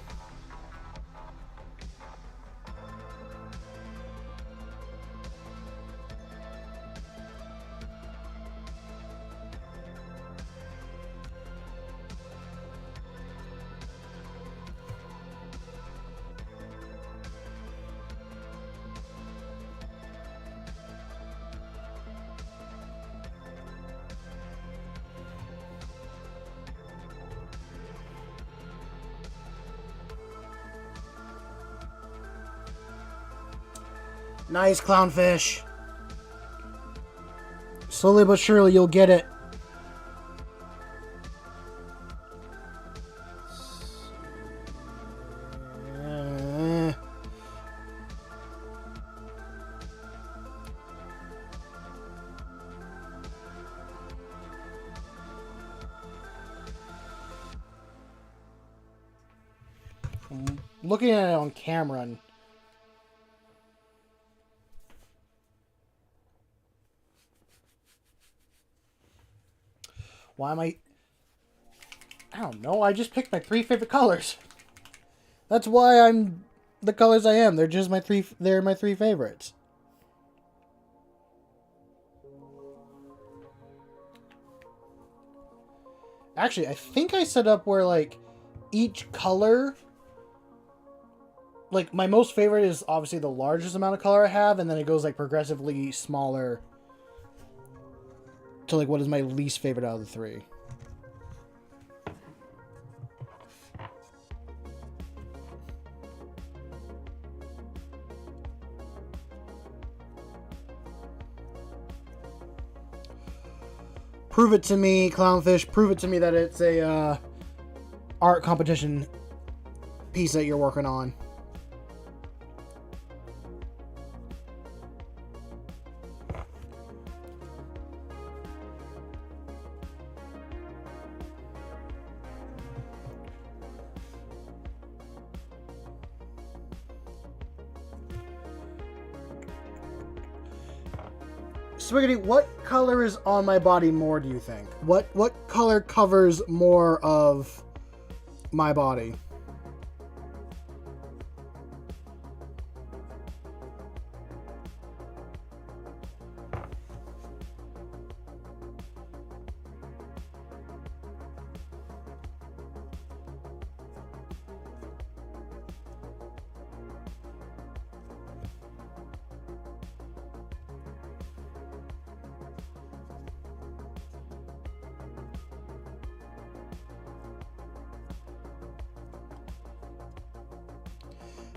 Nice, clownfish. Slowly but surely, you'll get it. I'm looking at it on camera and Why am I don't know. I just picked my 3 favorite colors. That's why I'm the colors I am. They're just my 3. They're my 3 favorites. Actually, I think I set up where, like, each color... Like, my most favorite is obviously the largest amount of color I have, and then it goes, like, progressively smaller to, like, what is my least favorite out of the 3. Prove it to me, Clownfish. Prove it to me that it's a art competition piece that you're working on. Swiggity, what color is on my body more, do you think? What color covers more of my body?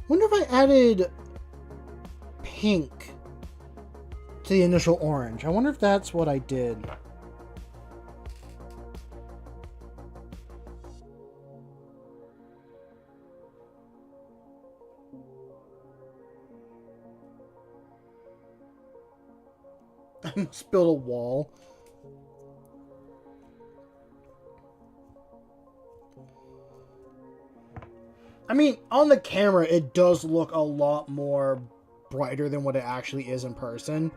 Wonder if I added pink to the initial orange. I wonder if that's what I did. I almost built a wall. I mean, on the camera, it does look a lot more brighter than what it actually is in person.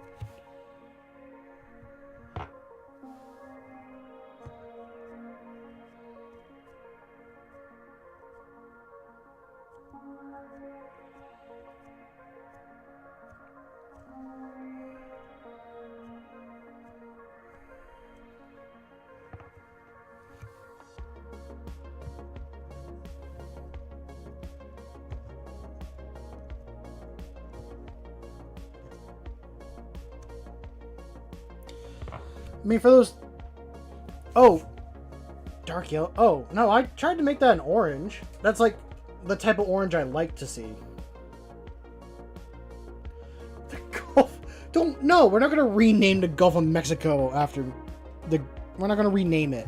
I mean, for those... Oh! Dark yellow. Oh, no, I tried to make that an orange. That's, like, the type of orange I like to see. The Gulf... Don't... No, we're not going to rename the Gulf of Mexico after the... We're not going to rename it.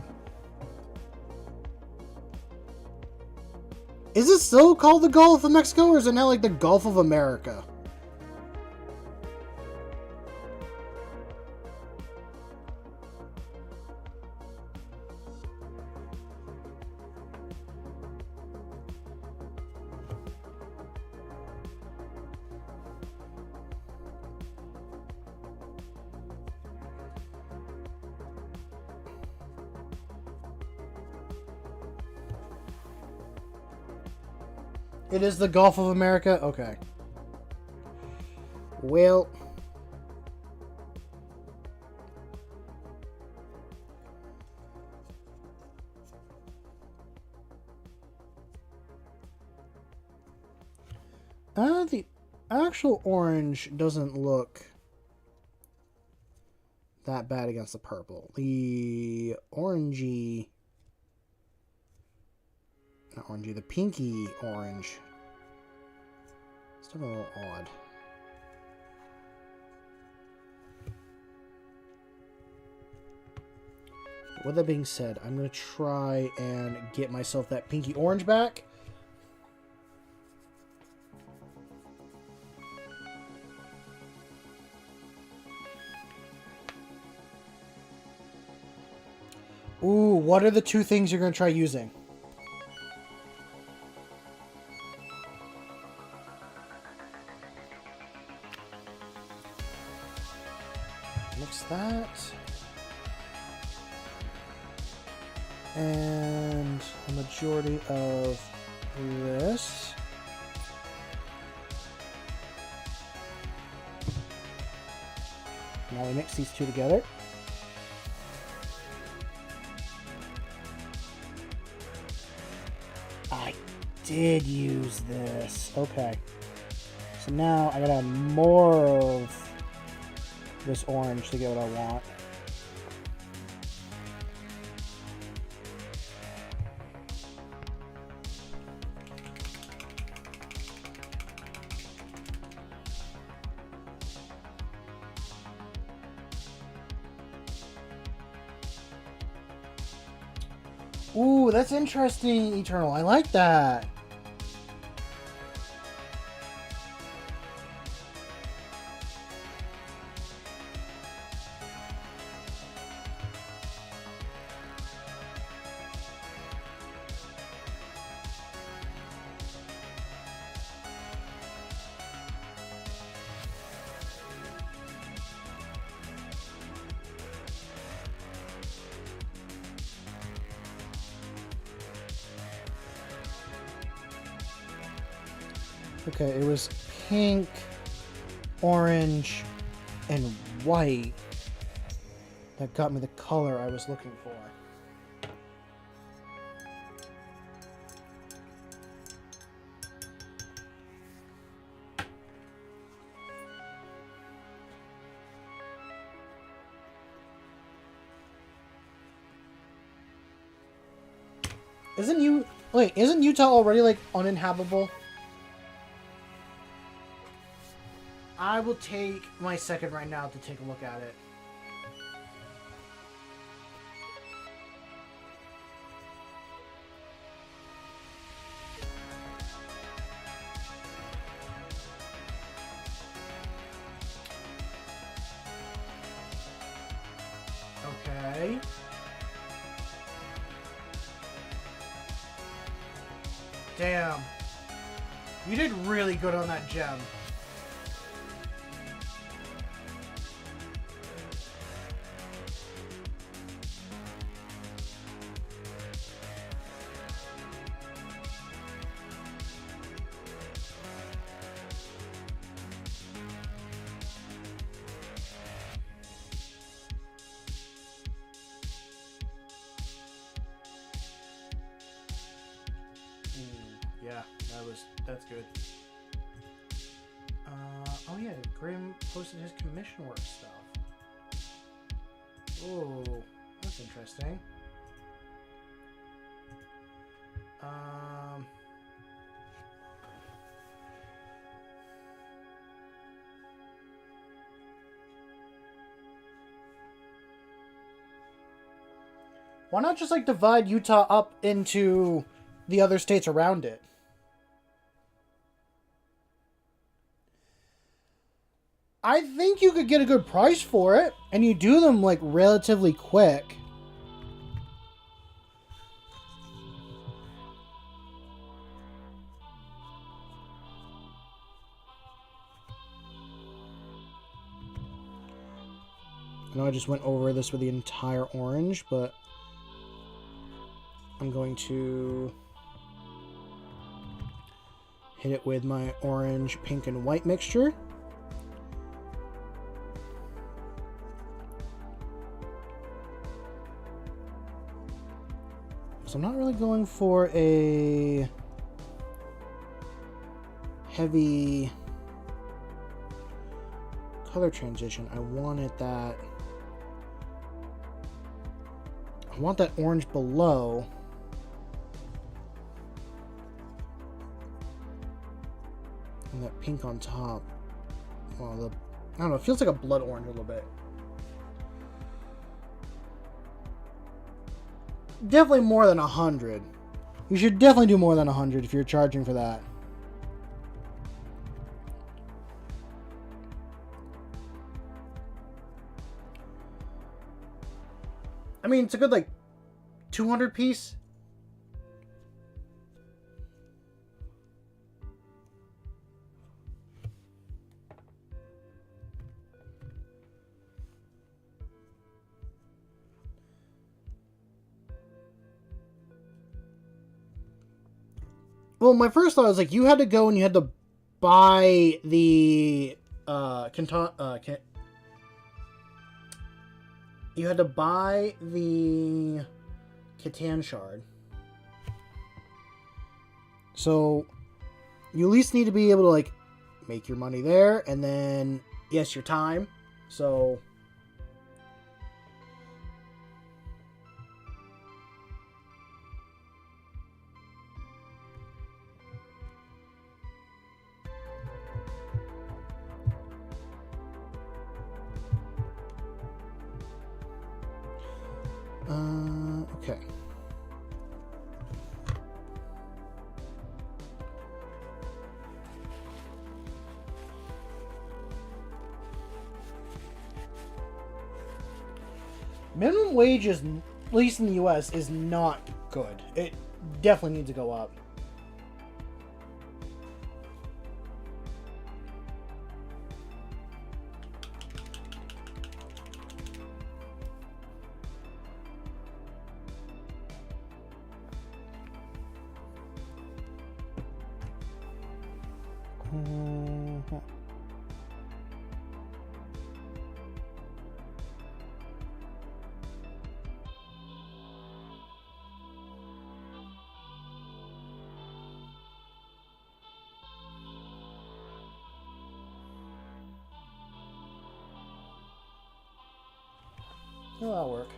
Is it still called the Gulf of Mexico, or is it now, like, the Gulf of America? It is the Gulf of America? Okay. Well... the actual orange doesn't look that bad against the purple. The orangey... Not orangey, the pinky orange. Still a little odd. With that being said, I'm going to try and get myself that pinky orange back. Ooh, what are the 2 things you're going to try using? Mix that. And a majority of this. Now we mix these two together. I did use this. Okay. So now I gotta have more of this orange to get what I want. Ooh, that's interesting, Eternal. I like that. Okay, it was pink, orange, and white that got me the color I was looking for. Isn't Utah already like uninhabitable? I will take my second right now to take a look at it. Okay. Damn. You did really good on that gem. Yeah, that's good. Oh yeah, Grim posted his commission work stuff. Oh, that's interesting. Why not just like divide Utah up into the other states around it? I think you could get a good price for it, and you do them like relatively quick. I know I just went over this with the entire orange, but I'm going to hit it with my orange, pink, and white mixture. So I'm not really going for a heavy color transition. I want that orange below. And that pink on top. Well, I don't know, it feels like a blood orange a little bit. Definitely more than 100. You should definitely do more than 100 if you're charging for that. I mean, it's a good, like, 200 piece. Well, my first thought was like you had to go and you had to buy the you had to buy the Catan shard. So you at least need to be able to like make your money there, and then yes, your time. So okay. Minimum wage is, at least in the U.S., is not good. It definitely needs to go up. Oh, that'll work.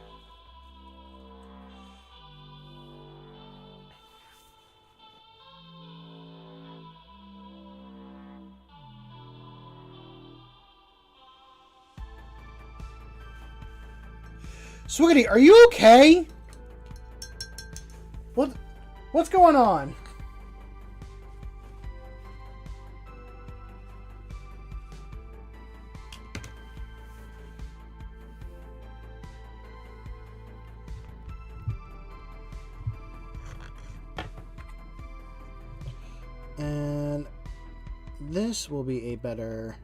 Swiggity, are you okay? What's going on? And this will be a better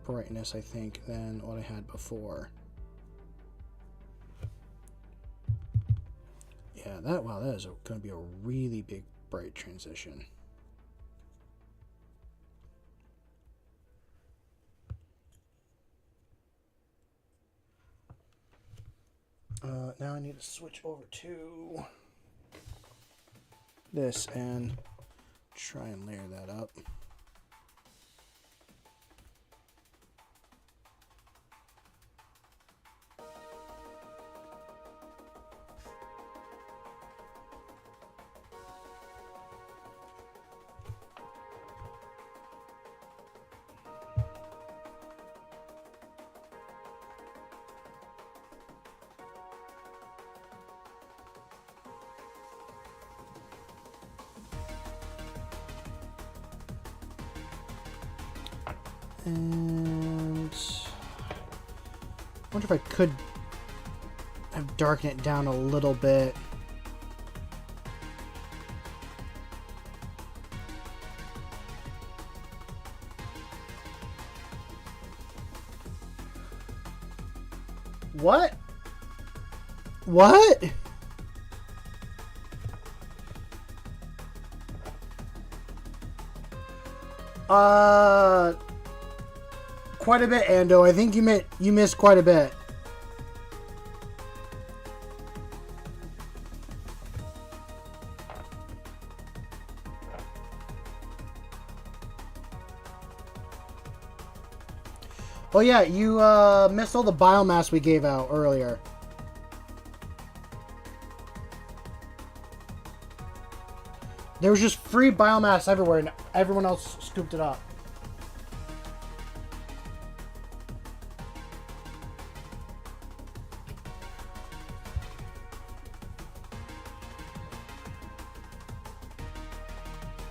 brightness, I think, than what I had before. Yeah, that is going to be a really big bright transition. Now I need to switch over to this and try and layer that up. And I wonder if I could have darkened it down a little bit. What? What? Quite a bit, Ando. I think you missed quite a bit. Oh yeah, you missed all the biomass we gave out earlier. There was just free biomass everywhere, and everyone else scooped it up.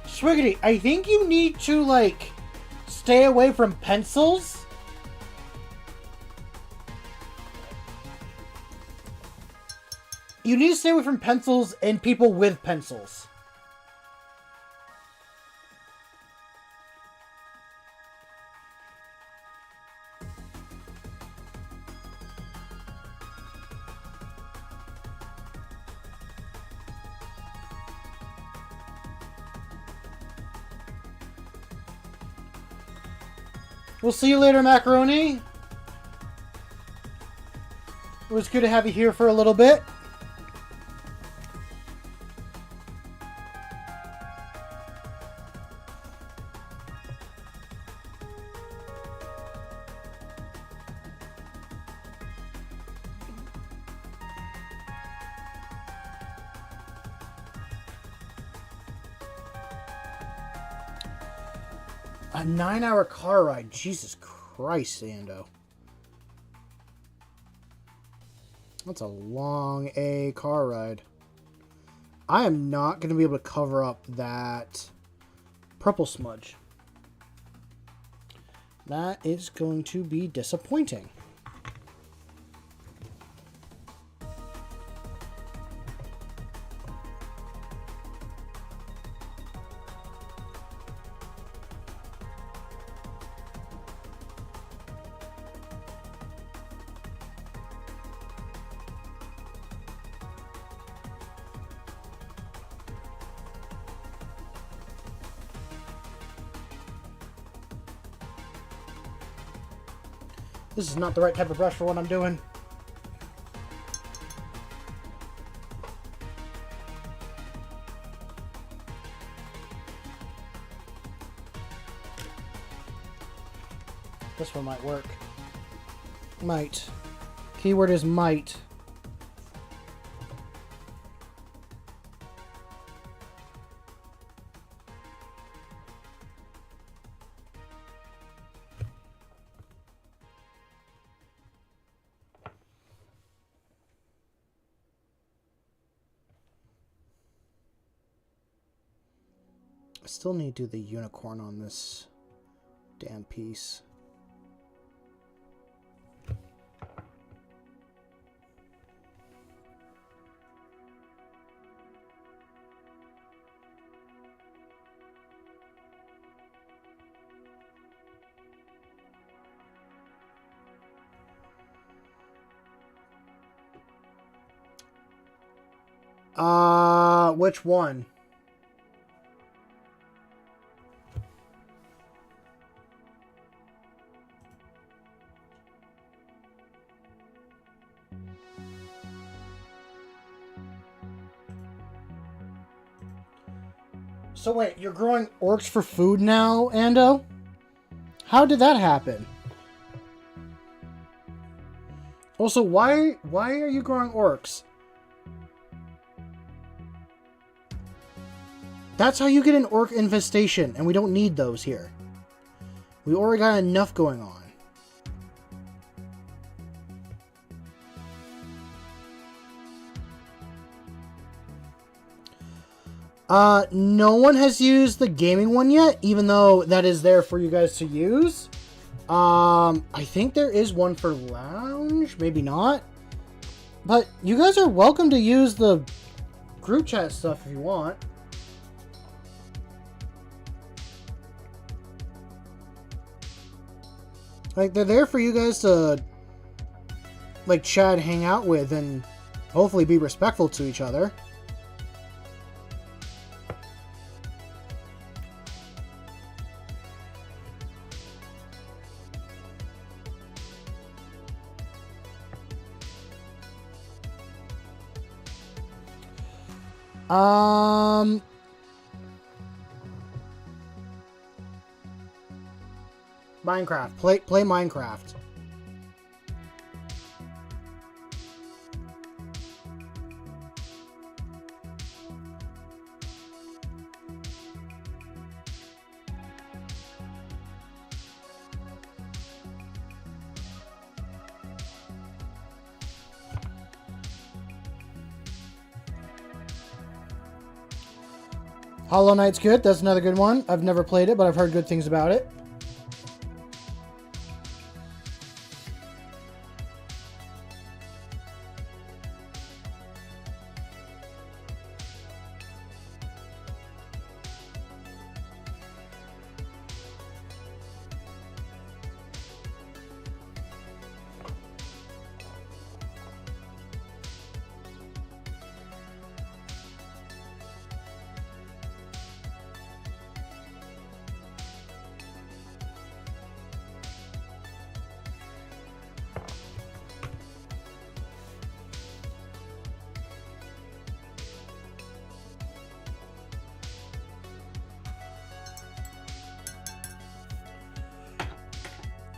Swiggity, I think you need to, like, stay away from pencils. You need to stay away from pencils and people with pencils. We'll see you later, Macaroni. It was good to have you here for a little bit. A 9-hour car ride. Jesus Christ, Ando. That's a long car ride. I am not going to be able to cover up that purple smudge. That is going to be disappointing. This is not the right type of brush for what I'm doing. This one might work. Might. Keyword is might. I still need to do the unicorn on this damn piece. Which one? So wait, you're growing orcs for food now, Ando? How did that happen? Also, why are you growing orcs? That's how you get an orc infestation, and we don't need those here. We already got enough going on. No one has used the gaming one yet, even though that is there for you guys to use. I think there is one for lounge, maybe not. But you guys are welcome to use the group chat stuff if you want. Like, they're there for you guys to, like, chat, hang out with, and hopefully be respectful to each other. Minecraft. Play Minecraft. Hollow Knight's good. That's another good one. I've never played it, but I've heard good things about it.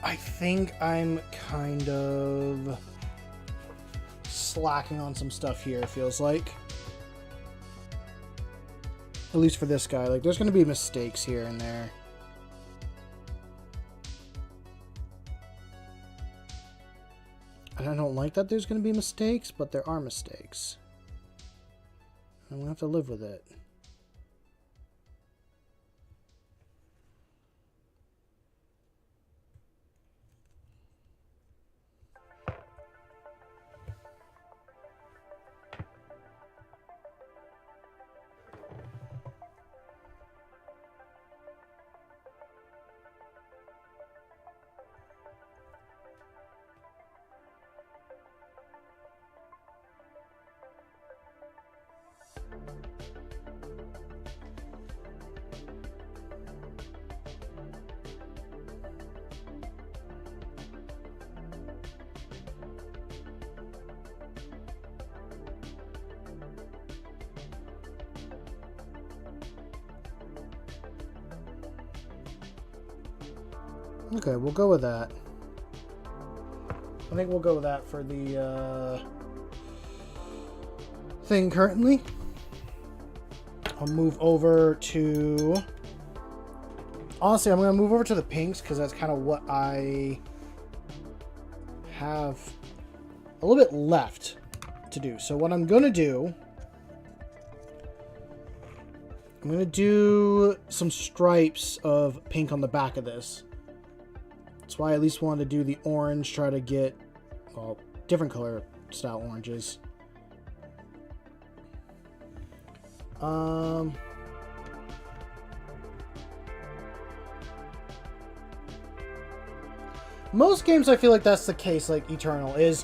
I think I'm kind of slacking on some stuff here, it feels like. At least for this guy. Like, there's going to be mistakes here and there. And I don't like that there's going to be mistakes, but there are mistakes. I'm going to have to live with it. Okay, we'll go with that. I think we'll go with that for the thing currently. I'll move over to... Honestly, I'm going to move over to the pinks because that's kind of what I have a little bit left to do. So what I'm going to do... I'm going to do some stripes of pink on the back of this. That's why I at least wanted to do the orange, try to get, well, different color style oranges. Most games I feel like that's the case, like Eternal, is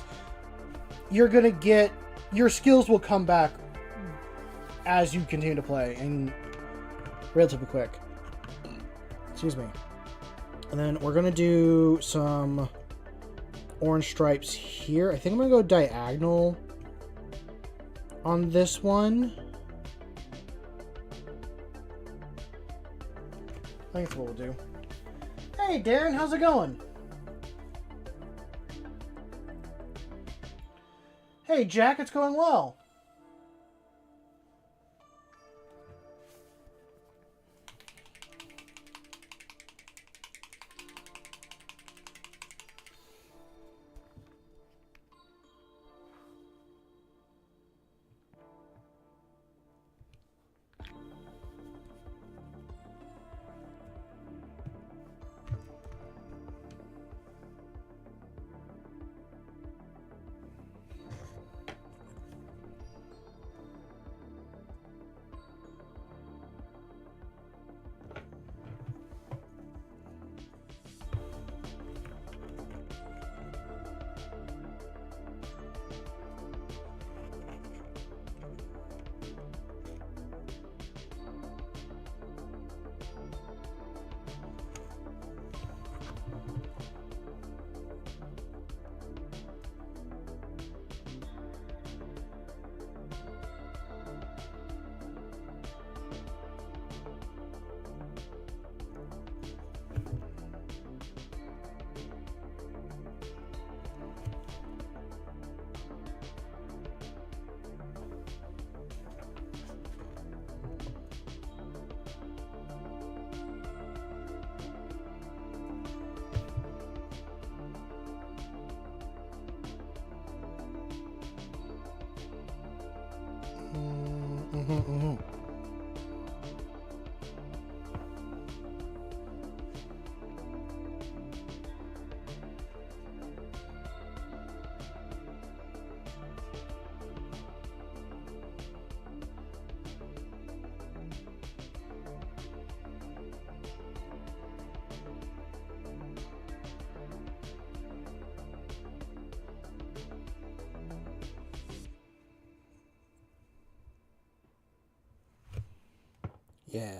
you're going to get, your skills will come back as you continue to play, and relatively quick. Excuse me. And then we're going to do some orange stripes here. I think I'm going to go diagonal on this one. I think that's what we'll do. Hey, Darren, how's it going? Hey, Jack, it's going well. Yeah.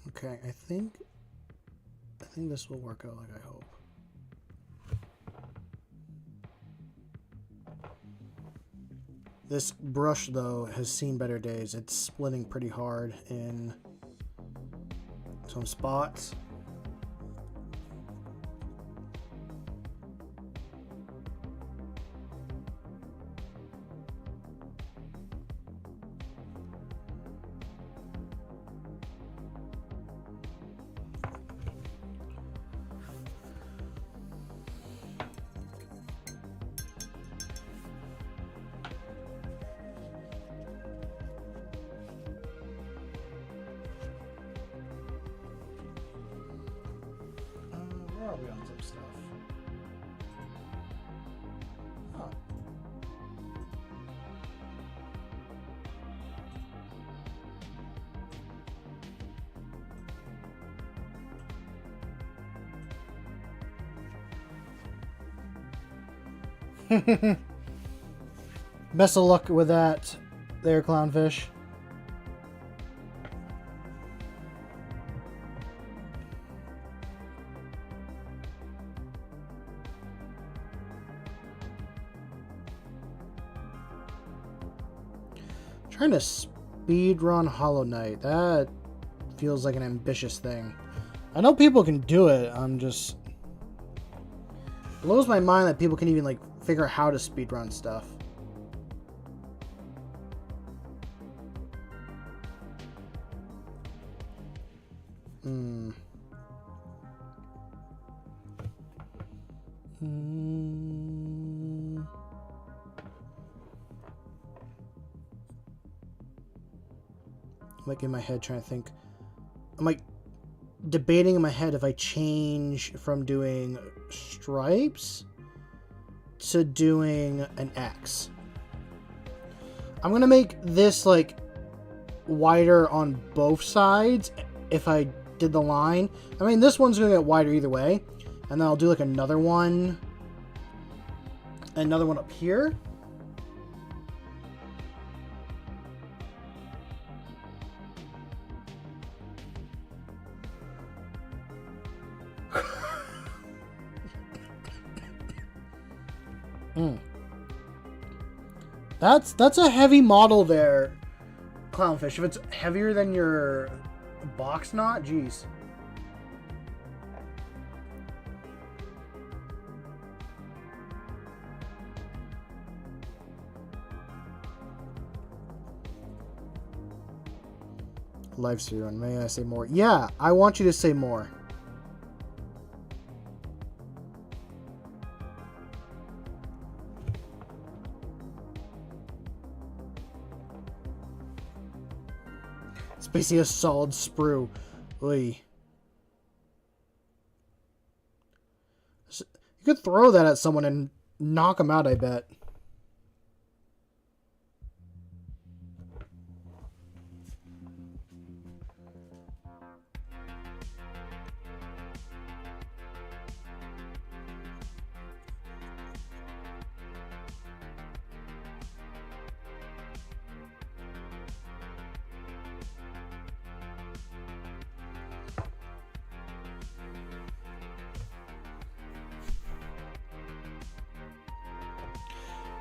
Okay, I think this will work out like I hope. This brush, though, has seen better days. It's splitting pretty hard in some spots. Where are we on some stuff? Huh. Best of luck with that there, Clownfish. Trying to speed run Hollow Knight. That feels like an ambitious thing. I know people can do it. I'm just... blows my mind that people can even like figure out how to speed run stuff. I'm like in my head trying to think. I'm like debating in my head if I change from doing stripes to doing an X. I'm gonna make this like wider on both sides if I did the line. I mean, this one's gonna get wider either way, and then I'll do like another one up here. That's a heavy model there, Clownfish. If it's heavier than your box knot, geez. Live run. May I say more? Yeah, I want you to say more. It's basically a solid sprue. Oy. You could throw that at someone and knock them out, I bet.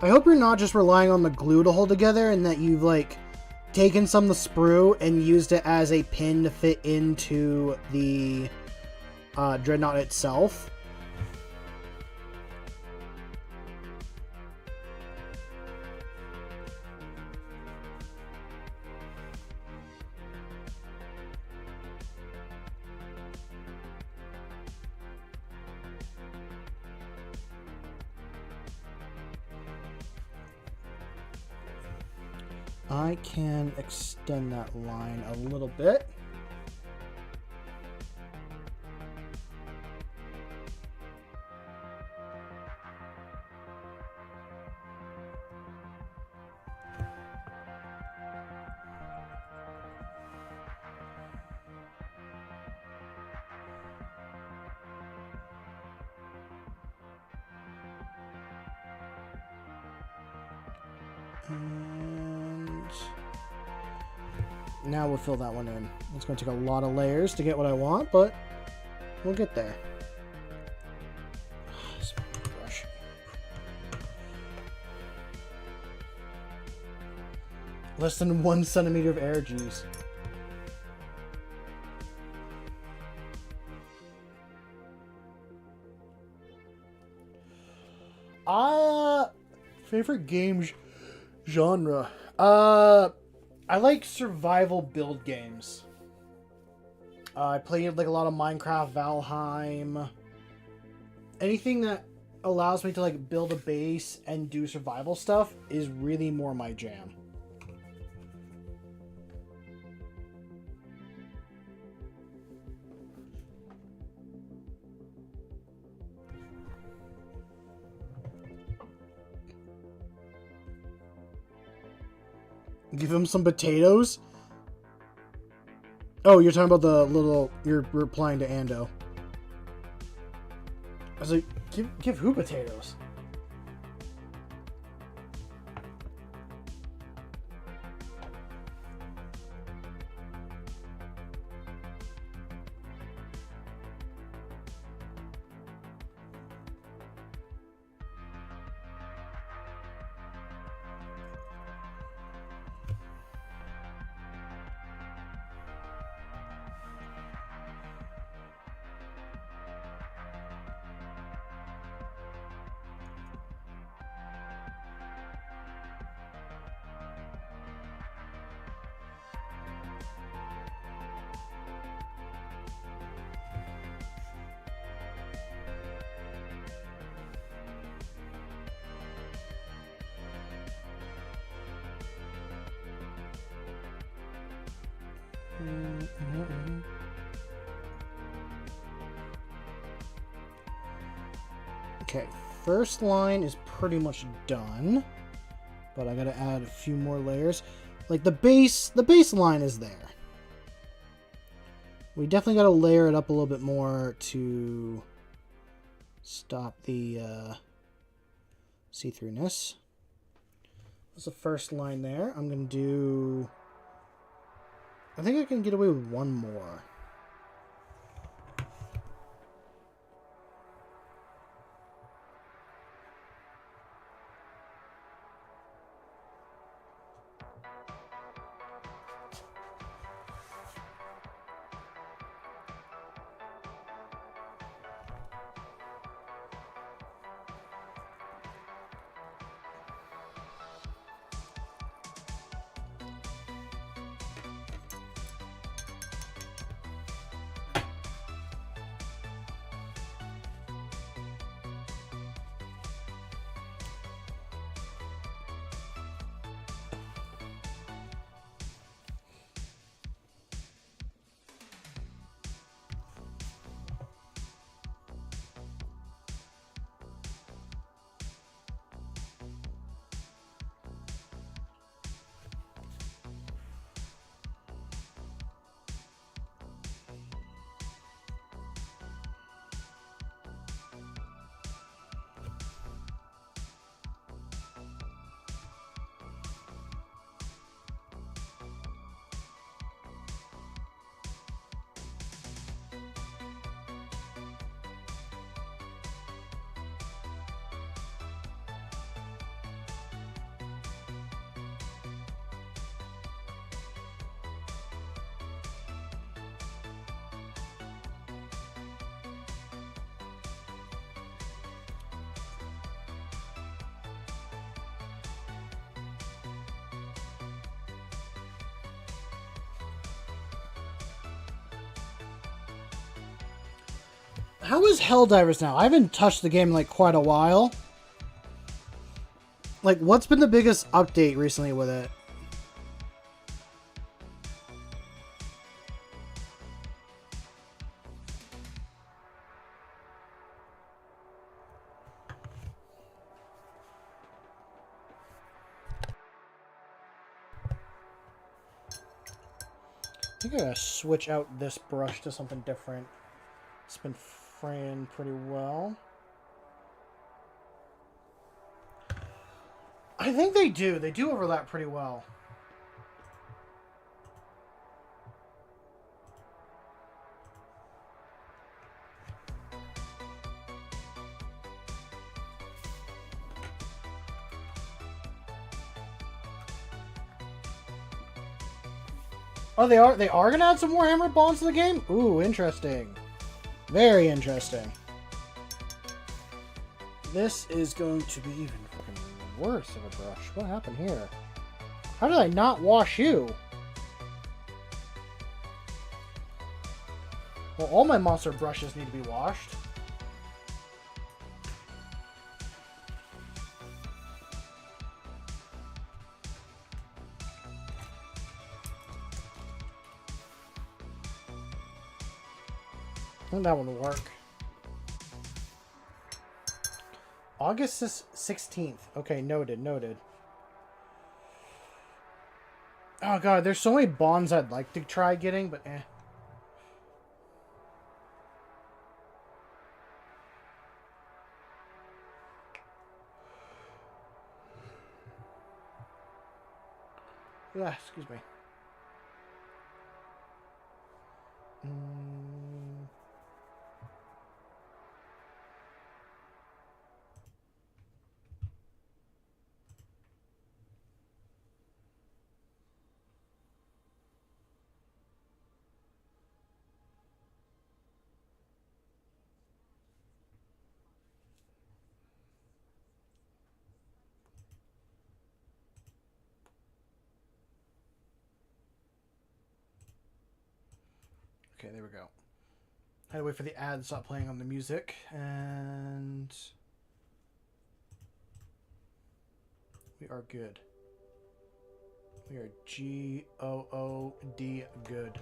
I hope you're not just relying on the glue to hold together and that you've, like, taken some of the sprue and used it as a pin to fit into the dreadnought itself. I can extend that line a little bit. And now we'll fill that one in. It's going to take a lot of layers to get what I want, but we'll get there. Brush. Less than 1 centimeter of air, geez. Favorite game genre? I like survival build games. I played like a lot of Minecraft, Valheim. Anything that allows me to like build a base and do survival stuff is really more my jam. Give him some potatoes? Oh, you're talking about the little... You're replying to Ando. I was like, give who potatoes? Okay, first line is pretty much done, but I gotta add a few more layers. Like the base line is there. We definitely gotta layer it up a little bit more to stop the see-throughness. That's the first line there. I'm gonna do... I think I can get away with one more. How is Helldivers now? I haven't touched the game in like quite a while. Like, what's been the biggest update recently with it? I think I gotta switch out this brush to something different. It's been fraying pretty well. I think they do. They do overlap pretty well. Oh, they are gonna add some Warhammer bonds to the game? Ooh, interesting. Very interesting. This is going to be even fucking worse of a brush. What happened here? How did I not wash you? Well, all my monster brushes need to be washed. I think that one will work. August 16th. Okay, noted, noted. Oh god, there's so many bonds I'd like to try getting, but eh. Yeah, excuse me. Okay, there we go. I had to wait for the ad to stop playing on the music, and we are good. We are G-O-O-D good.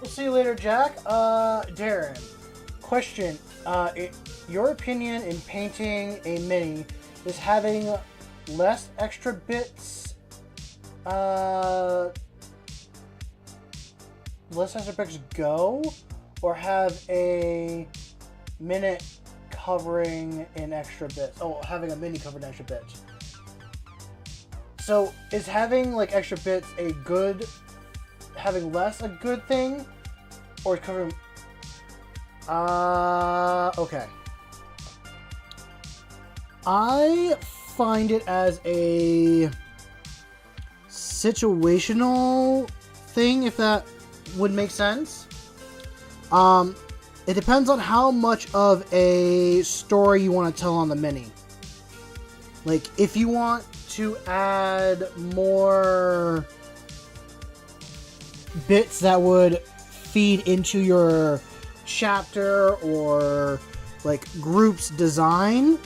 We'll see you later, Jack. Darren, question. Your opinion in painting a mini is having less extra bits, go, or have a minute covering in extra bits? Oh, having a mini covered in extra bits. So, is having, like, extra bits a good... having less a good thing, or covering? Okay. I find it as a situational thing, if that would make sense. It depends on how much of a story you want to tell on the mini. Like, if you want to add more bits that would feed into your chapter or like group's design,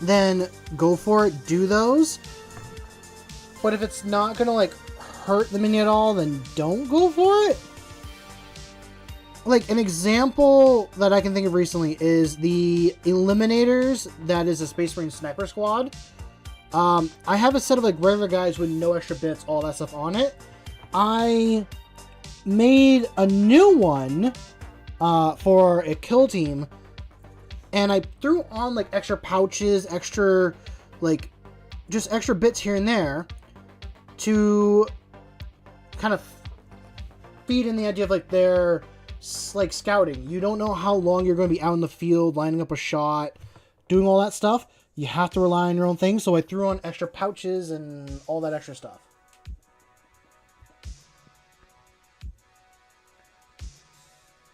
then go for it, do those. But if it's not gonna like hurt the mini at all, then don't go for it. Like, an example that I can think of recently is the Eliminators, that is a Space Marine Sniper Squad. I have a set of like regular guys with no extra bits, all that stuff on it. I made a new one for a kill team, and I threw on like extra pouches, extra like just extra bits here and there to kind of feed in the idea of like their like scouting. You don't know how long you're going to be out in the field, lining up a shot, doing all that stuff. You have to rely on your own thing. So I threw on extra pouches and all that extra stuff.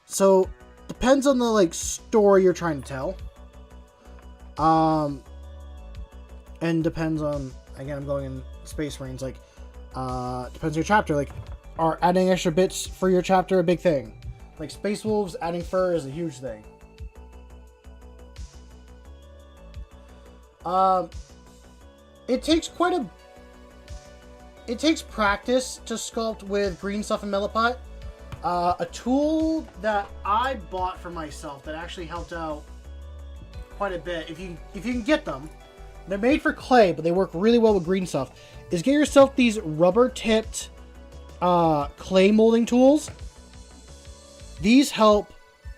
So depends on the like story you're trying to tell. And depends on, again, I'm going in Space Marines, like depends on your chapter. Like, are adding extra bits for your chapter a big thing? Like Space Wolves, adding fur is a huge thing. It takes practice to sculpt with green stuff and Milliput. A tool that I bought for myself that actually helped out quite a bit, if you can get them, they're made for clay, but they work really well with green stuff, is get yourself these rubber-tipped clay molding tools. These help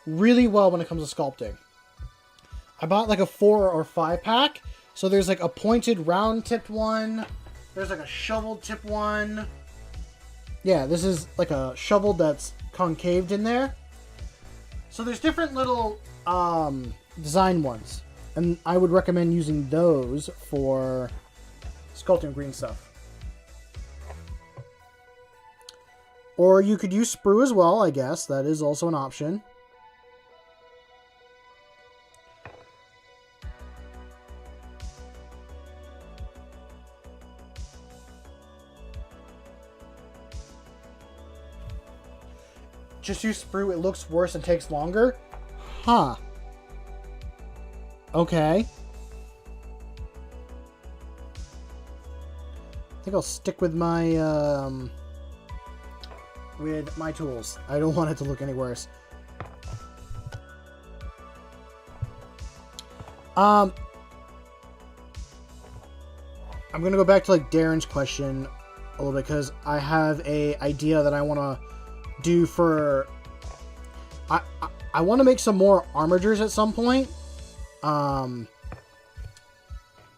really well when it comes to sculpting. I bought like a 4 or 5 pack, so there's like a pointed round-tipped one, there's like a shovel-tipped one. Yeah, this is like a shovel that's concaved in there. So there's different little design ones. And I would recommend using those for sculpting green stuff. Or you could use sprue as well, I guess. That is also an option. Just use sprue, it looks worse and takes longer? Huh. Okay. I think I'll stick with my tools. I don't want it to look any worse. I'm gonna go back to like Darren's question a little bit because I have a idea that I want to do for. I want to make some more armigers at some point. And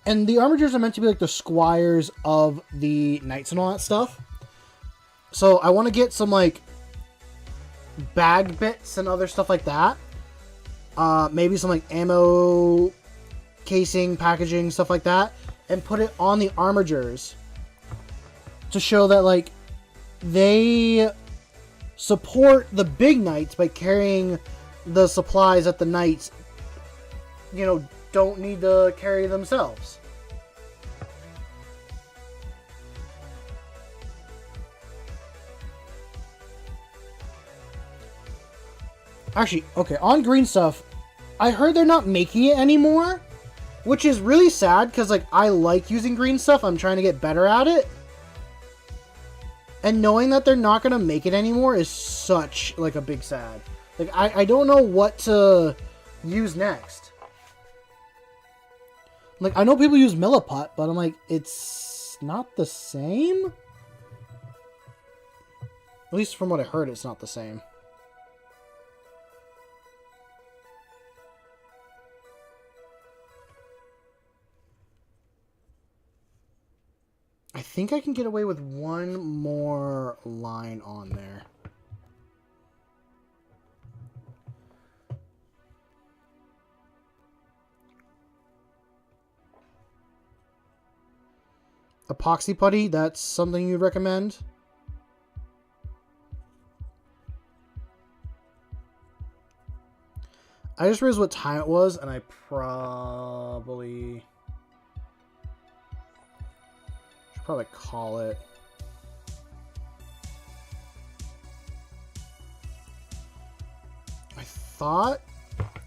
the armigers are meant to be like the squires of the knights and all that stuff. So I want to get some like bag bits and other stuff like that. Maybe some like ammo casing, packaging, stuff like that, and put it on the armigers to show that like they support the big knights by carrying the supplies that the knights, you know, don't need to carry themselves. Actually, okay, on green stuff, I heard they're not making it anymore, which is really sad because like I like using green stuff. I'm trying to get better at it. And knowing that they're not going to make it anymore is such like a big sad. Like I don't know what to use next. Like, I know people use Milliput, but I'm like, it's not the same? At least from what I heard, it's not the same. I think I can get away with one more line on there. Epoxy putty, that's something you'd recommend? I just realized what time it was, and I probably should call it. I thought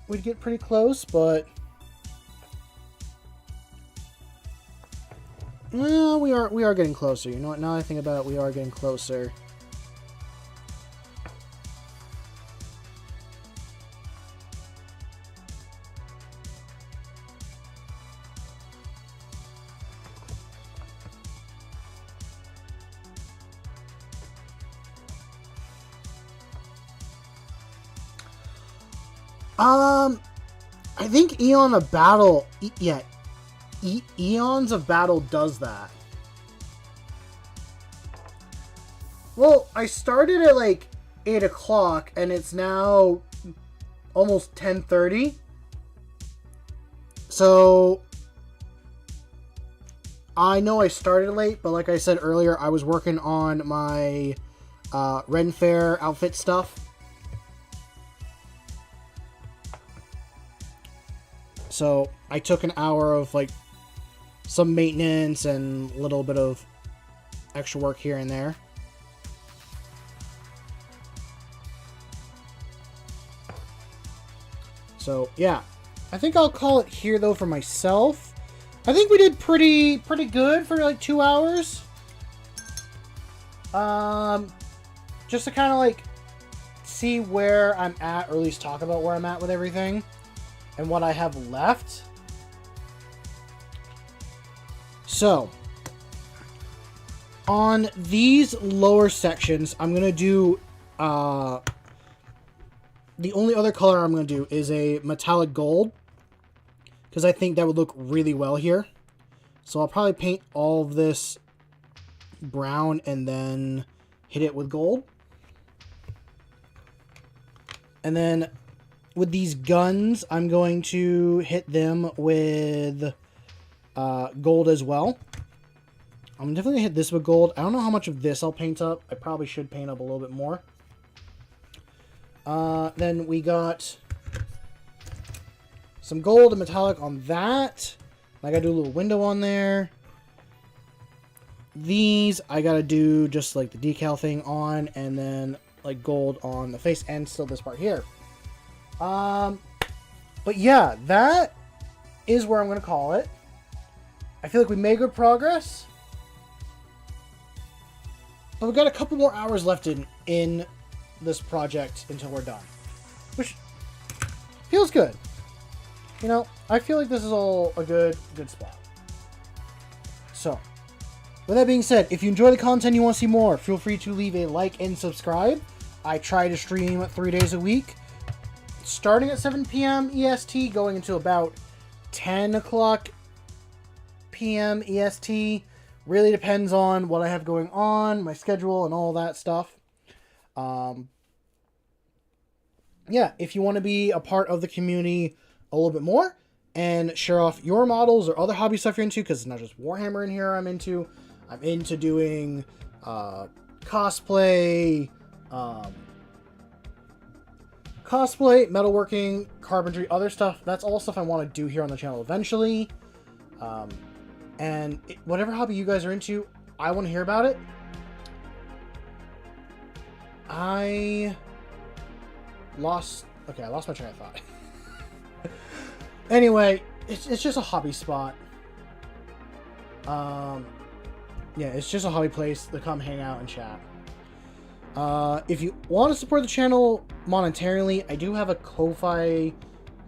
we'd get pretty close, but well, we are getting closer. You know what? Now that I think about it, we are getting closer. I think Eon of Battle, yeah, Eons of Battle does that. Well, I started at like 8 o'clock and it's now almost 10:30. So I know I started late, but like I said earlier, I was working on my Ren Fair outfit stuff. So I took an hour of like some maintenance and a little bit of extra work here and there. So yeah, I think I'll call it here though for myself. I think we did pretty good for like 2 hours. Just to kind of like see where I'm at, or at least talk about where I'm at with everything and what I have left. So, on these lower sections, I'm going to do, the only other color I'm going to do is a metallic gold, because I think that would look really well here. So I'll probably paint all of this brown and then hit it with gold. And then with these guns, I'm going to hit them with gold as well. I'm definitely going to hit this with gold. I don't know how much of this I'll paint up. I probably should paint up a little bit more. Then we got some gold and metallic on that. I got to do a little window on there. These, I got to do just like the decal thing on, and then like gold on the face, and still this part here. But yeah, that is where I'm going to call it. I feel like we made good progress. But we've got a couple more hours left in this project until we're done. Which feels good. You know, I feel like this is all a good spot. So, with that being said, if you enjoy the content and you want to see more, feel free to leave a like and subscribe. I try to stream 3 days a week, starting at 7 p.m. EST, going until about 10 o'clock p.m. EST. Really depends on what I have going on, my schedule, and all that stuff. Yeah, if you want to be a part of the community a little bit more and share off your models or other hobby stuff you're into, because it's not just Warhammer in here I'm into. I'm into doing cosplay, metalworking, carpentry, other stuff. That's all stuff I want to do here on the channel eventually. And whatever hobby you guys are into, I want to hear about it. I lost my train of thought. Anyway, it's just a hobby spot. Yeah, it's just a hobby place to come hang out and chat. If you want to support the channel monetarily, I do have a Ko-Fi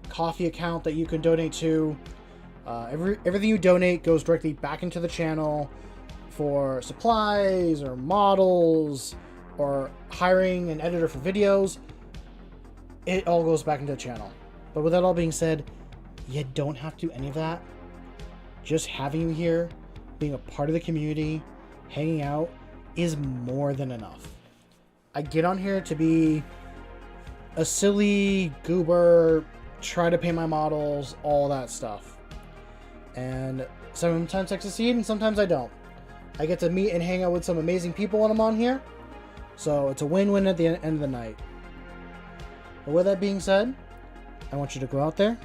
coffee account that you can donate to. Everything you donate goes directly back into the channel for supplies or models or hiring an editor for videos. It all goes back into the channel. But with that all being said, you don't have to do any of that. Just having you here, being a part of the community, hanging out, is more than enough. I get on here to be a silly goober, try to paint my models, all that stuff. And sometimes I succeed and sometimes I don't. I get to meet and hang out with some amazing people when I'm on here. So it's a win-win at the end of the night. But with that being said, I want you to go out there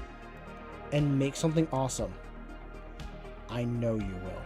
and make something awesome. I know you will.